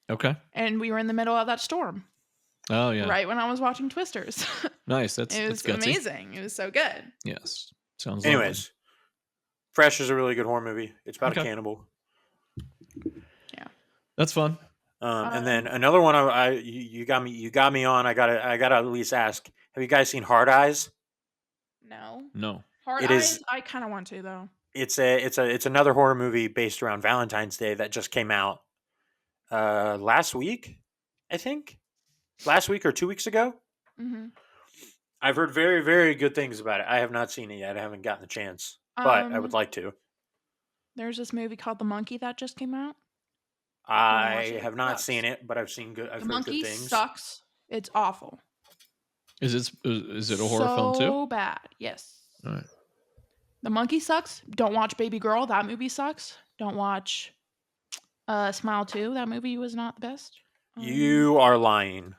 Okay. and we were in the middle of that storm. Oh yeah. Right when I was watching Twisters. Nice. That's It was that's gutsy. amazing. It was so good. Yes. Sounds. Anyways, Fresh is a really good horror movie. It's about a Okay. cannibal. lovely. That's fun. And then another one. You got me on. I gotta at least ask. Have you guys seen Hard Eyes? No. No. Hard It Eyes. is- I kind of want to though. It's another horror movie based around Valentine's Day that just came out last week, I think. Last week or 2 weeks ago. Mm-hmm. I've heard very, very good things about it. I have not seen it yet. I haven't gotten the chance, but I would like to. There's this movie called The Monkey that just came out. I it. have not Gross. seen it, but I've seen good. I've The heard good monkey things. sucks. It's awful. Is it a horror film too? So bad. Yes. All right. The monkey sucks. Don't watch Baby Girl. That movie sucks. Don't watch Smile 2. That movie was not the best. You are lying.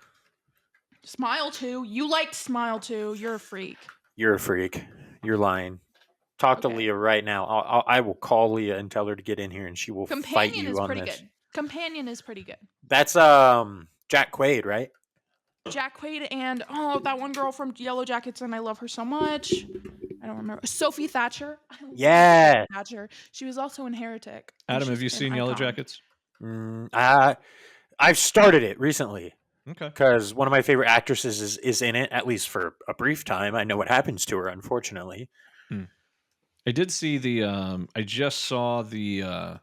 Smile 2. You liked Smile 2. You're a freak. You're a freak. You're lying. Talk to Okay. Leah right now. I will call Leah and tell her to get in here, and she will fight Companion you is on pretty this. good. Companion is pretty good. That's Jack Quaid, right? Jack Quaid and that one girl from Yellow Jackets, and I love her so much. I don't remember. Sophie Thatcher. I love Yeah. Sophie Thatcher. She was also in Heretic. and Adam, have she's you an seen Yellow icon. Jackets? I've started it recently Okay. because one of my favorite actresses is in it, at least for a brief time. I know what happens to her, unfortunately. I did see I just saw the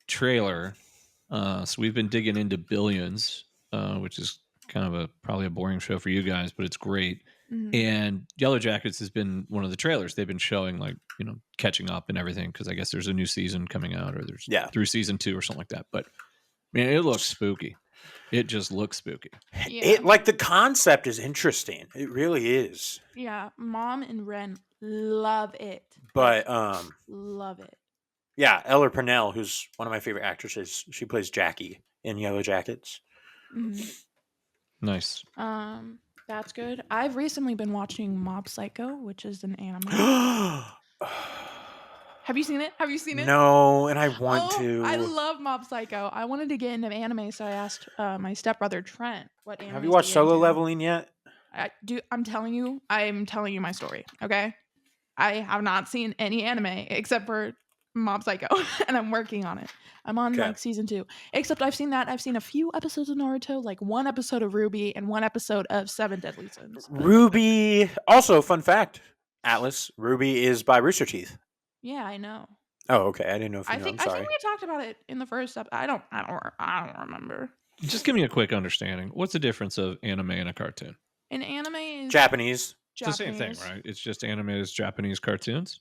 trailer. So we've been digging into Billions, which is kind of probably a boring show for you guys, but it's great. Mhm. And Yellow Jackets has been one of the trailers they've been showing, like, catching up and everything, because I guess there's a new season coming out, or there's through season 2 or something like that. But man, it looks spooky. It just looks spooky. Yeah. It like the concept is interesting. It really is. Yeah, Mom and Ren love it. But Love it. yeah, Eller Purnell, who's one of my favorite actresses, she plays Jackie in Yellow Jackets. Nice. That's good. I've recently been watching Mob Psycho, which is an anime. Have you seen it? Have you seen it? No, and I want to. I love Mob Psycho. I wanted to get into anime, so I asked my stepbrother Trent what anime. Have you watched Solo Leveling yet? I'm telling you my story. Okay, I have not seen any anime except for Mob Psycho, and I'm working on it. I'm on like season 2. Except I've seen a few episodes of Naruto, like one episode of Ruby and one episode of 7 Deadly Sins. Ruby. Also, fun fact, Atlas. Ruby is by Rooster Teeth. Yeah, I know. Oh, okay. I didn't know if you know. I'm sorry. I think we talked about it in the first episode. I don't remember. Just give me a quick understanding. What's the difference of anime and a cartoon? An anime is Japanese. It's the same thing, right? It's just anime is Japanese cartoons.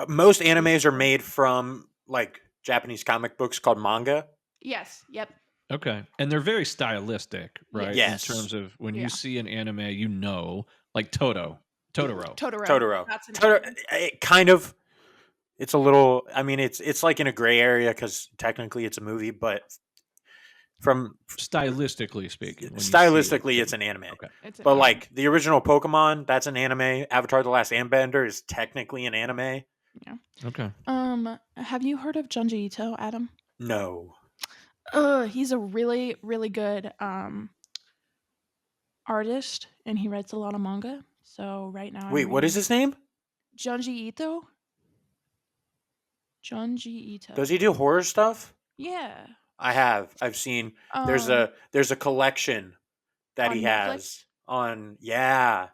Most animes are made from like Japanese comic books called manga. Yes. Yep. Okay. And they're very stylistic, right? Yes. In terms of when you see an anime, like Totoro. Totoro. That's an Totoro. It kind of. It's a little. I mean, it's like in a gray area because technically it's a movie, but from stylistically speaking, it's an anime. Okay. But like the original Pokemon, that's an anime. Avatar: The Last Airbender is technically an anime. Yeah. Okay. Have you heard of Junji Ito, Adam? No. He's a really, really good artist, and he writes a lot of manga. So right now, wait, what is his name? Junji Ito. Junji Ito. Does he do horror stuff? Yeah. I've seen. There's a collection that he has Netflix? on. Yeah.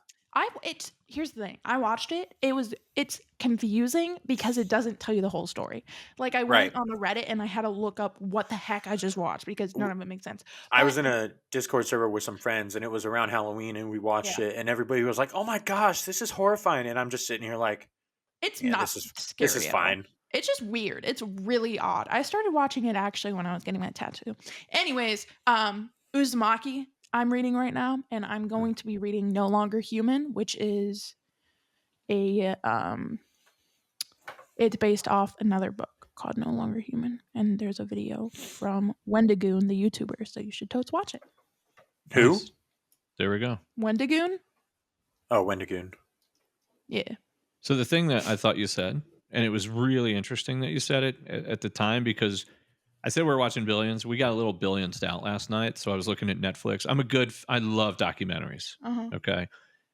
Here's the thing. I watched it. It's confusing because it doesn't tell you the whole story. Like I went on the Reddit and I had to look up what the heck I just watched because none of it makes sense. I was in a Discord server with some friends and it was around Halloween and we watched it and everybody was like, "Oh my gosh, this is horrifying!" And I'm just sitting here like, "It's not scary. This is fine." It's just weird. It's really odd. I started watching it actually when I was getting my tattoo. Anyways, Uzumaki I'm reading right now, and I'm going to be reading No Longer Human, which is it's based off another book called No Longer Human, and there's a video from Wendigoon, the YouTuber, so you should totes watch it. Who? Nice. There we go. Wendigoon? Oh, Wendigoon. Yeah. So the thing that I thought you said, and it was really interesting that you said it at the time, because I said we were watching Billions. We got a little Billions out last night, so I was looking at Netflix. I love documentaries. Okay.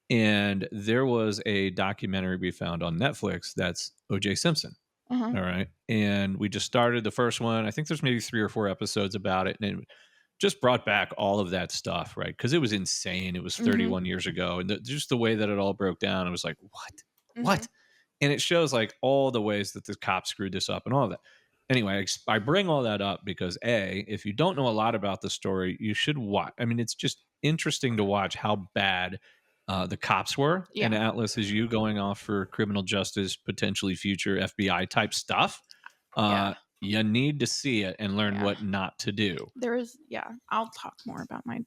And there was a documentary we found on Netflix that's O.J. Simpson. All right. And we just started the first one. I think there's maybe 3 or 4 episodes about it. And it just brought back all of that stuff, right? Because it was insane. It was 31 years ago. And just the way that it all broke down, it was like, what? And it shows like all the ways that the cops screwed this up and all of that. Anyway, I bring all that up because if you don't know a lot about the story, you should watch. I mean, it's just interesting to watch how bad the cops were. Yeah. And Atlas is you going off for criminal justice, potentially future FBI type stuff. You need to see it and learn Yeah. what not to do. There is, yeah. I'll talk more about my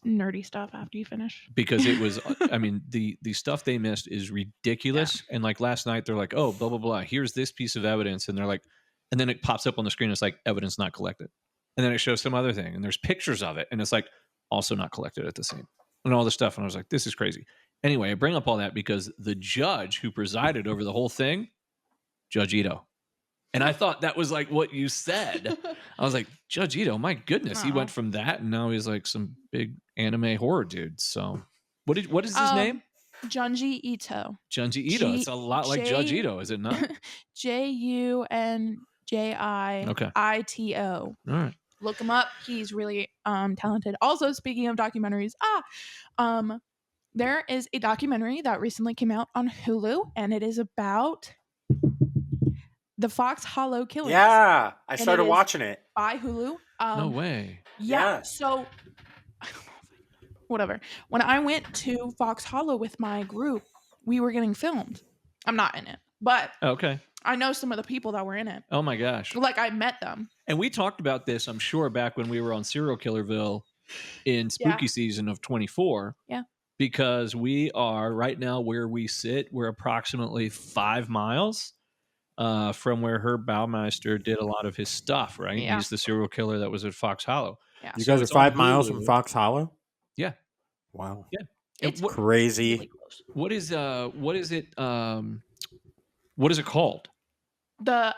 nerdy stuff after you finish. Because it was, I mean, the stuff they missed is ridiculous. And like last night, they're like, oh, blah, blah, blah. Here's this piece of evidence. And they're like, and then it pops up on the screen. It's like evidence not collected. And then it shows some other thing. And there's pictures of it. And it's like also not collected at the same. And all this stuff. And I was like, this is crazy. Anyway, I bring up all that because the judge who presided over the whole thing, Judge Ito. And I thought that was like what you said. I was like, Judge Ito, my goodness. He went from that and now he's like some big anime horror dude. So what is his name? Junji Ito. Junji Ito. It's a lot like Judge Ito, is it not? Junjito. All right. Look him up. He's really talented. Also, speaking of documentaries, there is a documentary that recently came out on Hulu, and it is about the Fox Hollow killings. Yeah, I started watching it by Hulu. No way. Yeah. So, whatever. When I went to Fox Hollow with my group, we were getting filmed. I'm not in it, but okay. I know some of the people that were in it. Oh my gosh. Like I met them. And we talked about this, I'm sure, back when we were on Serial Killerville in spooky season of 24. Yeah. Because we are right now where we sit, we're approximately 5 miles from where Herb Baumeister did a lot of his stuff, right? Yeah. He's the serial killer that was at Fox Hollow. Yeah. You guys are 5 miles from Fox Hollow? Yeah. Wow. Yeah. It's crazy. really close. What is it called? I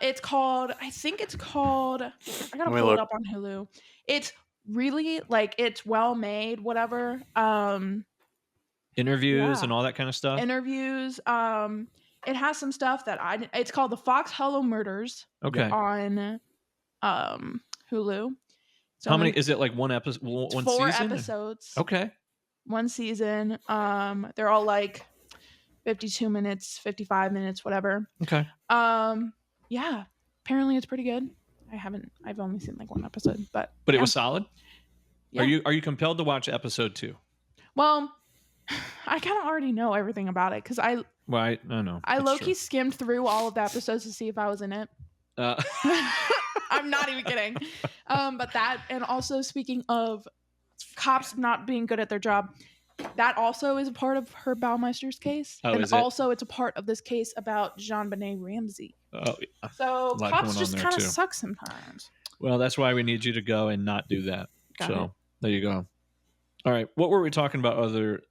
think it's called, I gotta pull it up on Hulu. It's really like, it's well made, whatever. Interviews and all that kind of stuff. Interviews. It has some stuff that it's called the Fox Hollow Murders. Okay. On Hulu. So how many is it? Like one episode? One 4 season? episodes. Okay. 1 season. They're all like 52 minutes, 55 minutes, whatever. Okay. Yeah. Apparently it's pretty good. I've only seen like 1 episode, but it was solid. Yeah. Are you compelled to watch episode 2? Well, I kind of already know everything about it because I know. I low-key skimmed through all of the episodes to see if I was in it. I'm not even kidding. But that, and also speaking of cops not being good at their job, that also is a part of Herb Baumeister's case. Oh, and is it? Also it's a part of this case about Jean-Benet Ramsey. Oh, yeah. So cops just kind of suck sometimes. Well, that's why we need you to go and not do that. Got it. There you go. All right. What were we talking about other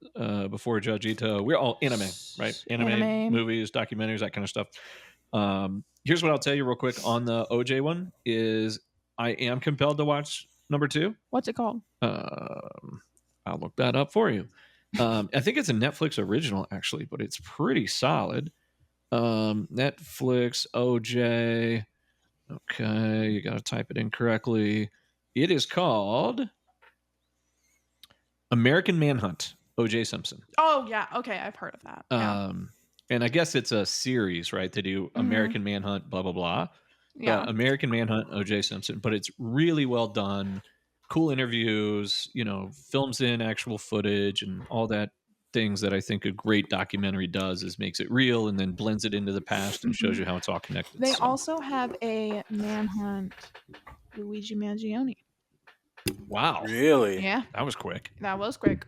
before Judge Ito? We're all anime, right? Anime, movies, documentaries, that kind of stuff. Here's what I'll tell you real quick on the OJ one is I am compelled to watch number 2. What's it called? I'll look that up for you. I think it's a Netflix original actually, but it's pretty solid. Netflix OJ. Okay, you got to type it in correctly. It is called American Manhunt, O.J. Simpson. Oh, yeah. Okay, I've heard of that. Yeah. And I guess it's a series, right? They do American Manhunt, blah, blah, blah. Yeah. American Manhunt, O.J. Simpson. But it's really well done. Cool interviews, films in actual footage and all that things that I think a great documentary does is makes it real and then blends it into the past and shows you how it's all connected. They also have a Manhunt Luigi Mangione. Wow. Really? Yeah. That was quick. That was quick.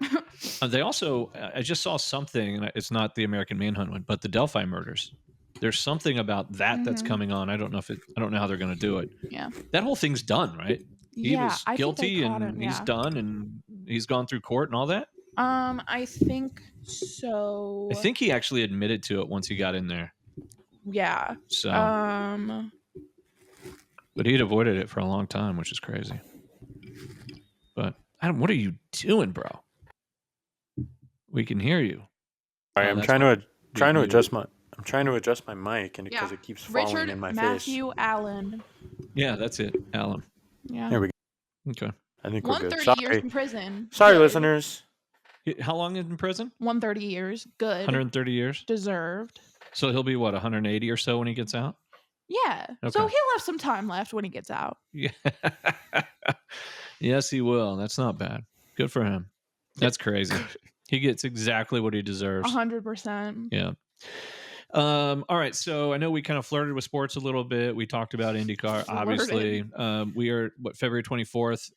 They also, I just saw something, and it's not the American Manhunt one, but the Delphi murders. There's something about that that's coming on. I don't know how they're going to do it. Yeah. That whole thing's done, right? He was guilty and he's done and he's gone through court and all that. I think so. I think he actually admitted to it once he got in there. Yeah. So. But he'd avoided it for a long time, which is crazy. But what are you doing, bro? We can hear you. Sorry, I'm trying to adjust my mic and because it keeps falling in my face. Matthew Allen. Yeah, that's it, Alan. Yeah. There we go. Okay. I think we're good. 130 years in prison. Sorry, Good. listeners. How long in prison? 130 years. Good. 130 years. Deserved. So he'll be 180 or so when he gets out? Yeah. Okay. So he'll have some time left when he gets out. Yeah. Yes, he will. That's not bad. Good for him. That's crazy. He gets exactly what he deserves. 100%. Yeah. All right, so I know we kind of flirted with sports a little bit. We talked about IndyCar, obviously. We are February 24th.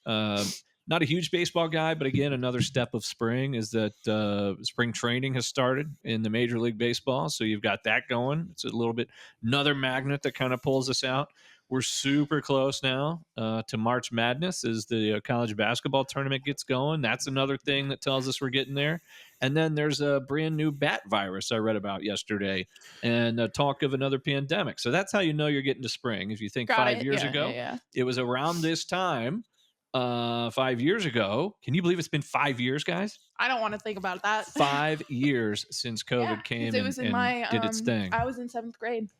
Not a huge baseball guy, but again, another step of spring is that spring training has started in the Major League Baseball. So you've got that going. It's a little bit another magnet that kind of pulls us out. We're super close now to March Madness as the college basketball tournament gets going. That's another thing that tells us we're getting there. And then there's a brand new bat virus I read about yesterday and talk of another pandemic. So that's how you know you're getting to spring. If you think Got 5 it. years Yeah, ago, yeah. it was around this time 5 years ago. Can you believe it's been 5 years, guys? I don't want to think about that. 5 years since COVID Yeah, 'cause came it was in and my did its thing. I was in 7th grade.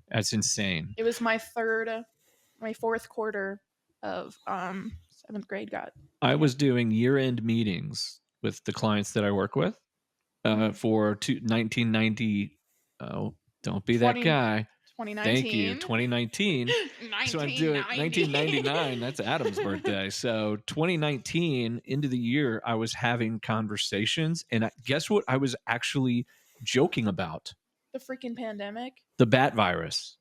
That's insane. It was my fourth quarter of 7th grade. I was doing year-end meetings with the clients that I work with for 1990. Oh, don't be that guy. 2019. Thank you. 2019. So I'm doing 1999. That's Adam's birthday. So 2019 into the year, I was having conversations, and guess what? I was actually joking about The freaking pandemic. the bat virus.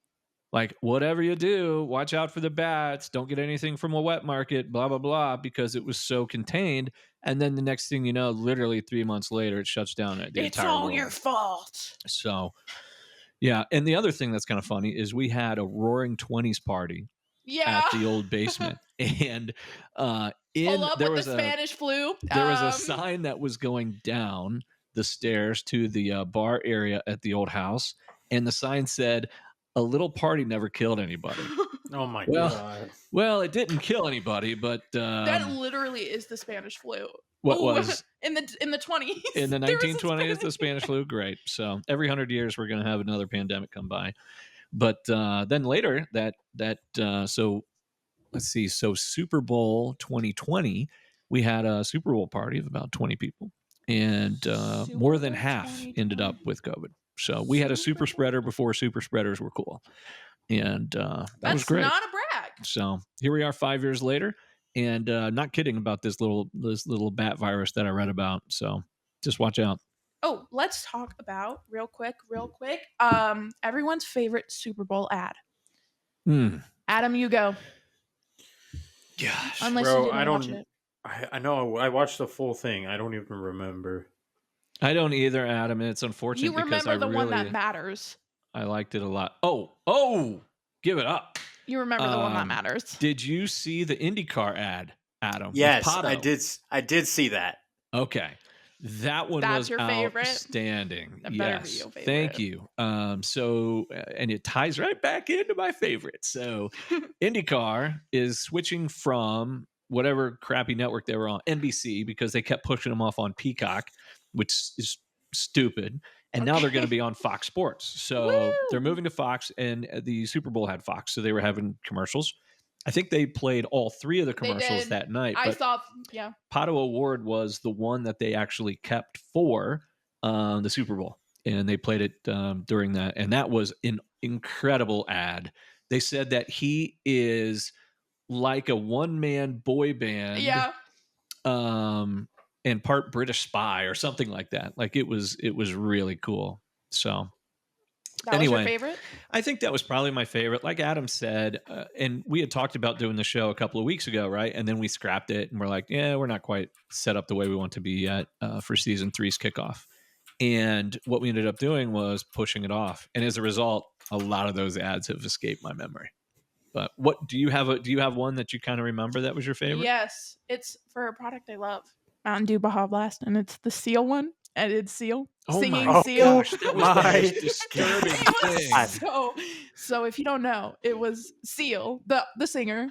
Like, whatever you do, watch out for the bats. Don't get anything from a wet market, blah, blah, blah, because it was so contained. And then the next thing you know, literally 3 months later, it shuts down the entire world. It's all your fault. So, yeah. And the other thing that's kind of funny is we had a roaring 20s party at the old basement. And there was the Spanish flu. There was a sign that was going down the stairs to the bar area at the old house. And the sign said, "A little party never killed anybody." Oh my God. Well, it didn't kill anybody, but that literally is the Spanish flu. What was in the 20s? In the 1920s, the Spanish flu. Great. So every 100 years, we're going to have another pandemic come by. But then later, so let's see. So Super Bowl 2020, we had a Super Bowl party of about 20 people, and more than half ended up with COVID. So we had a super spreader before super spreaders were cool. And that was great. That's not a brag. So here we are 5 years later, and not kidding about this little bat virus that I read about. So just watch out. Oh, let's talk about real quick. Everyone's favorite Super Bowl ad. Adam, you go. Gosh, unless bro, you didn't watch it. I know I watched the full thing. I don't even remember. I don't either, Adam. And it's unfortunate You remember because the one that matters. I liked it a lot. Oh, give it up. You remember the one that matters. Did you see the IndyCar ad, Adam? Yes, I did. I did see that. Okay. That one was your favorite? Outstanding. That better be your favorite. Thank you. So, and it ties right back into my favorite. So, IndyCar is switching from whatever crappy network they were on, NBC, because they kept pushing them off on Peacock, which is stupid. And now they're going to be on Fox Sports. So they're moving to Fox, and the Super Bowl had Fox. So they were having commercials. I think they played all three of the commercials that night. I saw, yeah. Pato Award was the one that they actually kept for the Super Bowl. And they played it during that. And that was an incredible ad. They said that he is like a one-man boy band. Yeah. And part British spy or something like that. Like it was really cool. So Anyway, was your favorite? I think that was probably my favorite. Like Adam said, and we had talked about doing the show a couple of weeks ago, right? And then we scrapped it and we're like, yeah, we're not quite set up the way we want to be yet for season 3's kickoff. And what we ended up doing was pushing it off. And as a result, a lot of those ads have escaped my memory. But what do you have one that you kind of remember that was your favorite? Yes, it's for a product I love. Mountain Dew Baja Blast, and it's the Seal one. Edited Seal. Singing Seal. Gosh, that was the most disturbing thing. So if you don't know, it was Seal, the singer,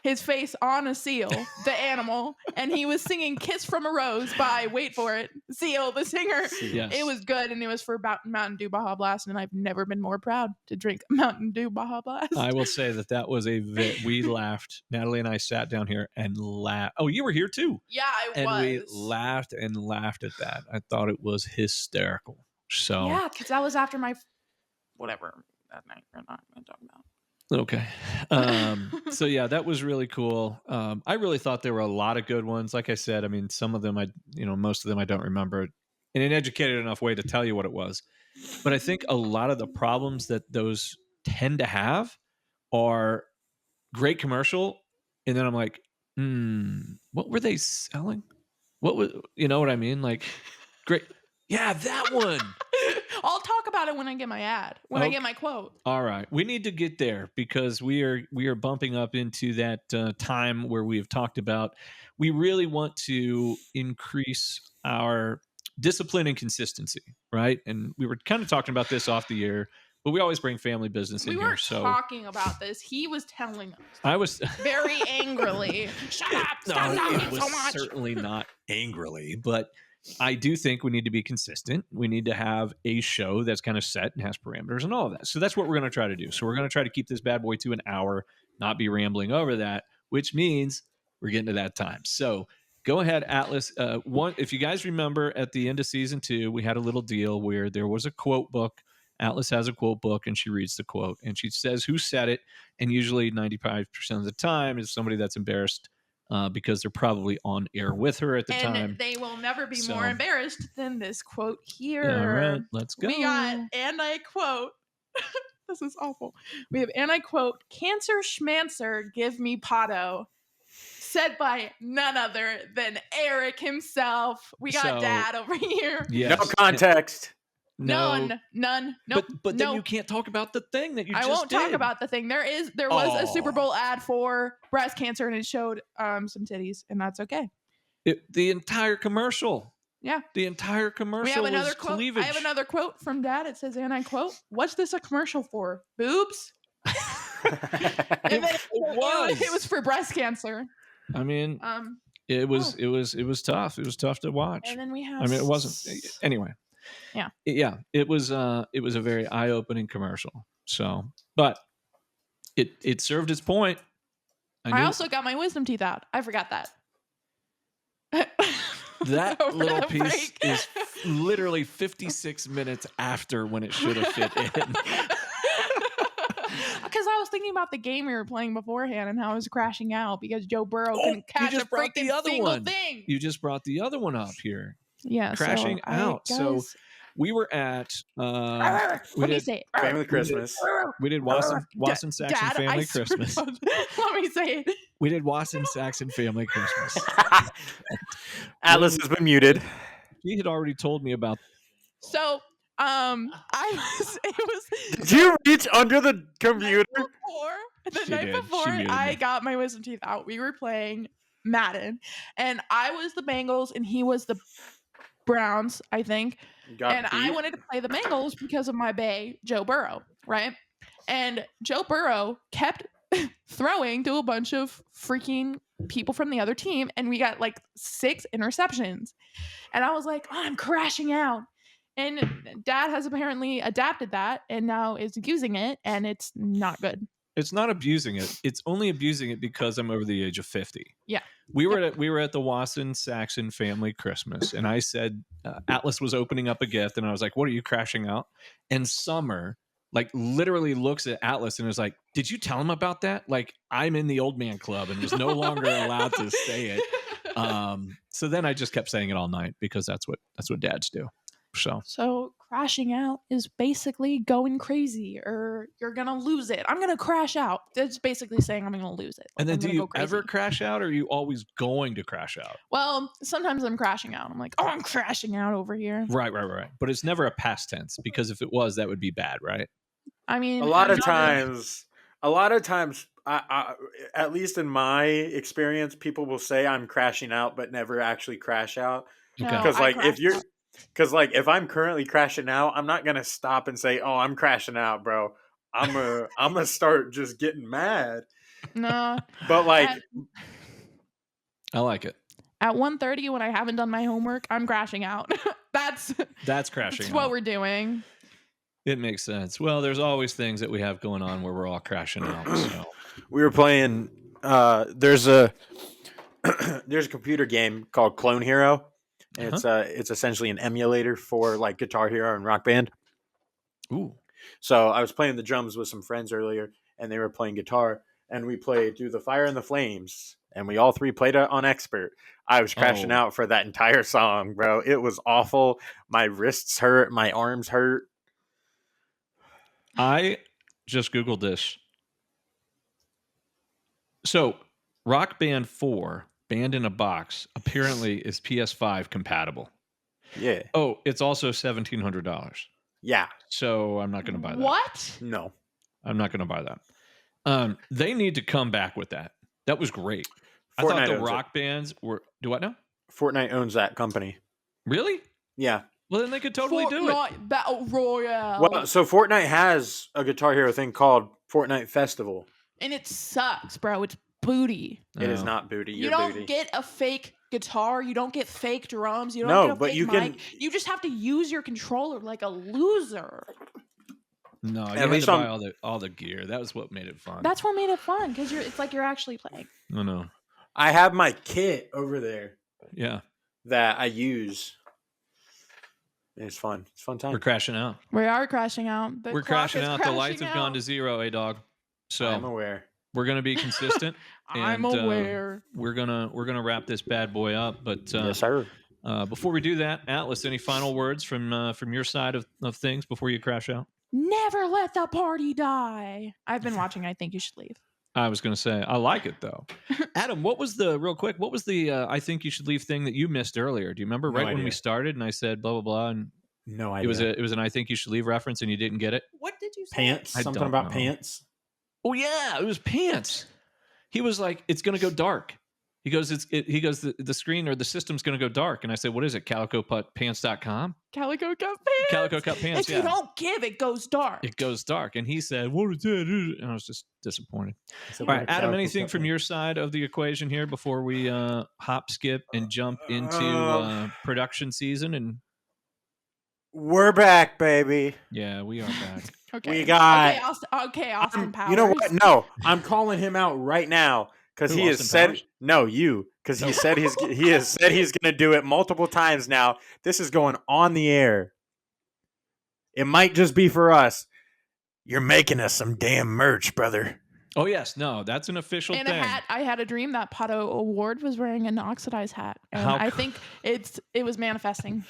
his face on a seal, the animal, and he was singing Kiss from a Rose by, wait for it, Seal, the singer. Yes. It was good, and it was for Mountain Dew Baja Blast, and I've never been more proud to drink Mountain Dew Baja Blast. I will say that was we laughed. Natalie and I sat down here and laughed. Oh, you were here too. Yeah, I was. And we laughed and laughed at that. I thought it was hysterical. So yeah, because that was after my whatever that night. We're not going to talk about. Okay. So yeah, that was really cool. I really thought there were a lot of good ones. Like I said, I mean, some of them most of them I don't remember in an educated enough way to tell you what it was. But I think a lot of the problems that those tend to have are great commercial, and then I'm like, what were they selling? What was, you know what I mean? Like, great, yeah, that one. I'll talk about it when I get my ad, when I get my quote. All right, we need to get there because we are bumping up into that time where we have talked about we really want to increase our discipline and consistency, right? And we were kind of talking about this off the air, but we always bring family business in We here. were So talking about this. He was telling us I was very angrily. Shut up! Stop it talking was so much. certainly not angrily, but I do think we need to be consistent. We need to have a show that's kind of set and has parameters and all of that. So that's what we're going to try to do. So we're going to try to keep this bad boy to an hour, not be rambling over that, which means we're getting to that time. So go ahead, Atlas. If you guys remember at the end of season 2, we had a little deal where there was a quote book. Atlas has a quote book and she reads the quote and she says who said it. And usually 95% of the time is somebody that's embarrassed because they're probably on air with her at the time. And they will never be more embarrassed than this quote here. All right, let's go. We got, and I quote, this is awful. We have, and I quote, "Cancer schmancer, give me Pato." Said by none other than Eric himself. We got Dad over here. Yes. No context. No. None. Nope. But then you can't talk about the thing that you just did. I won't talk about the thing. There was a Super Bowl ad for breast cancer and it showed some titties, and that's okay. The entire commercial. Yeah. The entire commercial. We have another was quote. cleavage. I have another quote from Dad. It says, and I quote, "What's this a commercial for? Boobs?" And then it was for breast cancer. I mean, it was tough. It was tough to watch. And then we have. I mean, it wasn't. Anyway. Yeah. It was a very eye-opening commercial. So, but it served its point. I also got my wisdom teeth out. I forgot that. That little piece is literally 56 minutes after when it should have fit in. Because I was thinking about the game we were playing beforehand and how I was crashing out because Joe Burrow couldn't catch a freaking single thing. You just brought the other one up here. Yeah, crashing out. So we were at Family Christmas. We did Wasson Saxon Family Christmas. Let me say it. We did Wasson Saxon Family Christmas. Atlas has been muted. He had already told me about. So Did you reach under the computer? The night before I got my wisdom teeth out, we were playing Madden, and I was the Bengals and he was the Browns, I think. I wanted to play the Bengals because of my bae, Joe Burrow, right? And Joe Burrow kept throwing to a bunch of freaking people from the other team, and we got like 6 interceptions. And I was like, oh, I'm crashing out. And Dad has apparently adapted that and now is using it, and it's not good. It's not abusing it. It's only abusing it because I'm over the age of 50. Yeah. We were at the Wasson Saxon Family Christmas, and I said Atlas was opening up a gift, and I was like, "What are you crashing out?" And Summer like literally looks at Atlas and is like, "Did you tell him about that? Like, I'm in the old man club and was no longer allowed to say it." So then I just kept saying it all night because that's what dads do. So crashing out is basically going crazy, or you're gonna lose it. I'm gonna crash out. That's basically saying I'm gonna lose it. And then do you ever crash out, or are you always going to crash out? Well, sometimes I'm crashing out. I'm like, oh, I'm crashing out over here. Right. But it's never a past tense, because if it was, that would be bad, right? I mean, a lot of times, I, at least in my experience, people will say I'm crashing out, but never actually crash out. Because if I'm currently crashing out, I'm not gonna stop and say, "Oh, I'm crashing out, bro." I'm gonna start just getting mad. No, but I like it. At 1:30 when I haven't done my homework, I'm crashing out. That's crashing. That's what we're doing. It makes sense. Well, there's always things that we have going on where we're all crashing out. So we were playing. There's a computer game called Clone Hero. And it's essentially an emulator for like Guitar Hero and Rock Band. Ooh. So I was playing the drums with some friends earlier, and they were playing guitar, and we played "Do the Fire and the Flames," and we all 3 played it on expert. I was crashing out for that entire song, bro. It was awful. My wrists hurt, my arms hurt. I just Googled this. So, Rock Band 4, Band in a Box, apparently is PS5 compatible. Yeah. Oh, it's also $1,700. Yeah. So, I'm not going to buy that. What? No. I'm not going to buy that. They need to come back with that. That was great. I thought the rock bands were. Do what now? Fortnite owns that company. Really? Yeah. Well, then they could totally do it. Fortnite Battle Royale. Well, so Fortnite has a Guitar Hero thing called Fortnite Festival. And it sucks, bro. It's booty. It is Oh. not booty. You You're don't booty. get a fake guitar. You don't get fake drums. You don't No, get a but fake you mic. can- You just have to use your controller like a loser. No, you At had least to buy all the gear. That was what made it fun. That's what made it fun because it's like you're actually playing. No. I have my kit over there Yeah, that I use. It's fun. It's a fun time. we're crashing out. We are crashing out. We're crashing out. The lights have gone to zero, dog. I'm So aware. we're gonna be consistent. I'm and, aware. We're gonna wrap this bad boy up. But Yes, sir. before we do that, Atlas, any final words from your side of things before you crash out? Never let the party die. I've been watching. I think you should leave. I was going to say, I like it though. Adam, what was the I think you should leave thing that you missed earlier? Do you remember No right when we idea. started and I said blah, blah, blah. And No idea. it was an I think you should leave reference and you didn't get it. What did you say? Pants. I Something don't about know. pants. Oh yeah. It was pants. He was like, it's going to go dark. He goes, the screen or the system's going to go dark. And I said, what is it? CalicoPants.com? Calico Cup Pants. Calico Cup Pants. If you don't give, it goes dark. It goes dark. And he said, what is that? And I was just disappointed. So All right, Adam, anything from your side of the equation here before we hop, skip, and jump into production season? And We're back, baby. yeah, we are back. Okay. We got- Okay, Austin Powers. You know what? No, I'm calling him out right now because Who, he has Austin said Powers? no. You because he said he has said he's going to do it multiple times now. This is going on the air. It might just be for us. You're making us some damn merch, brother. Oh yes, no, that's an official and thing. a hat. I had a dream that Pato Award was wearing an oxidized hat, and How I co- think it was manifesting.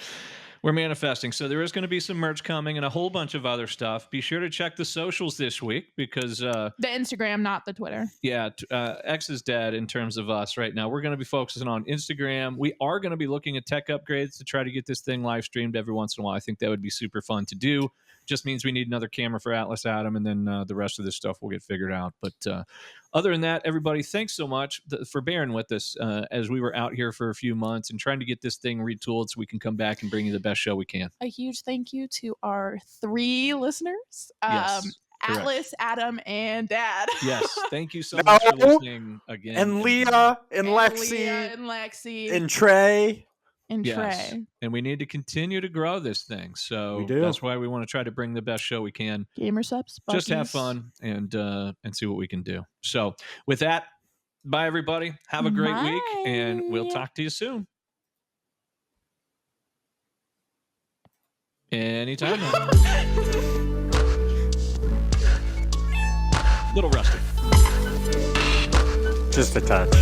We're manifesting. So there is going to be some merch coming and a whole bunch of other stuff. Be sure to check the socials this week because The Instagram, not the Twitter. X is dead in terms of us right now. We're going to be focusing on Instagram. We are going to be looking at tech upgrades to try to get this thing live streamed every once in a while. I think that would be super fun to do. Just means we need another camera for Atlas Adam, and then the rest of this stuff will get figured out. But other than that, everybody, thanks so much for bearing with us as we were out here for a few months and trying to get this thing retooled so we can come back and bring you the best show we can. A huge thank you to our 3 listeners. Yes, correct. Atlas, Adam, and Dad. Yes, thank you so much for No. listening again. And Leah and Lexi Leah and Lexi and Trey. and Yes. Trey. And we need to continue to grow this thing. So We do. that's why we want to try to bring the best show we can. Gamer subs. Just have Buckies. fun and see what we can do. So with that, bye everybody. Have a great week and we'll Bye. talk to you soon. Anytime. Little rusty. Just a touch.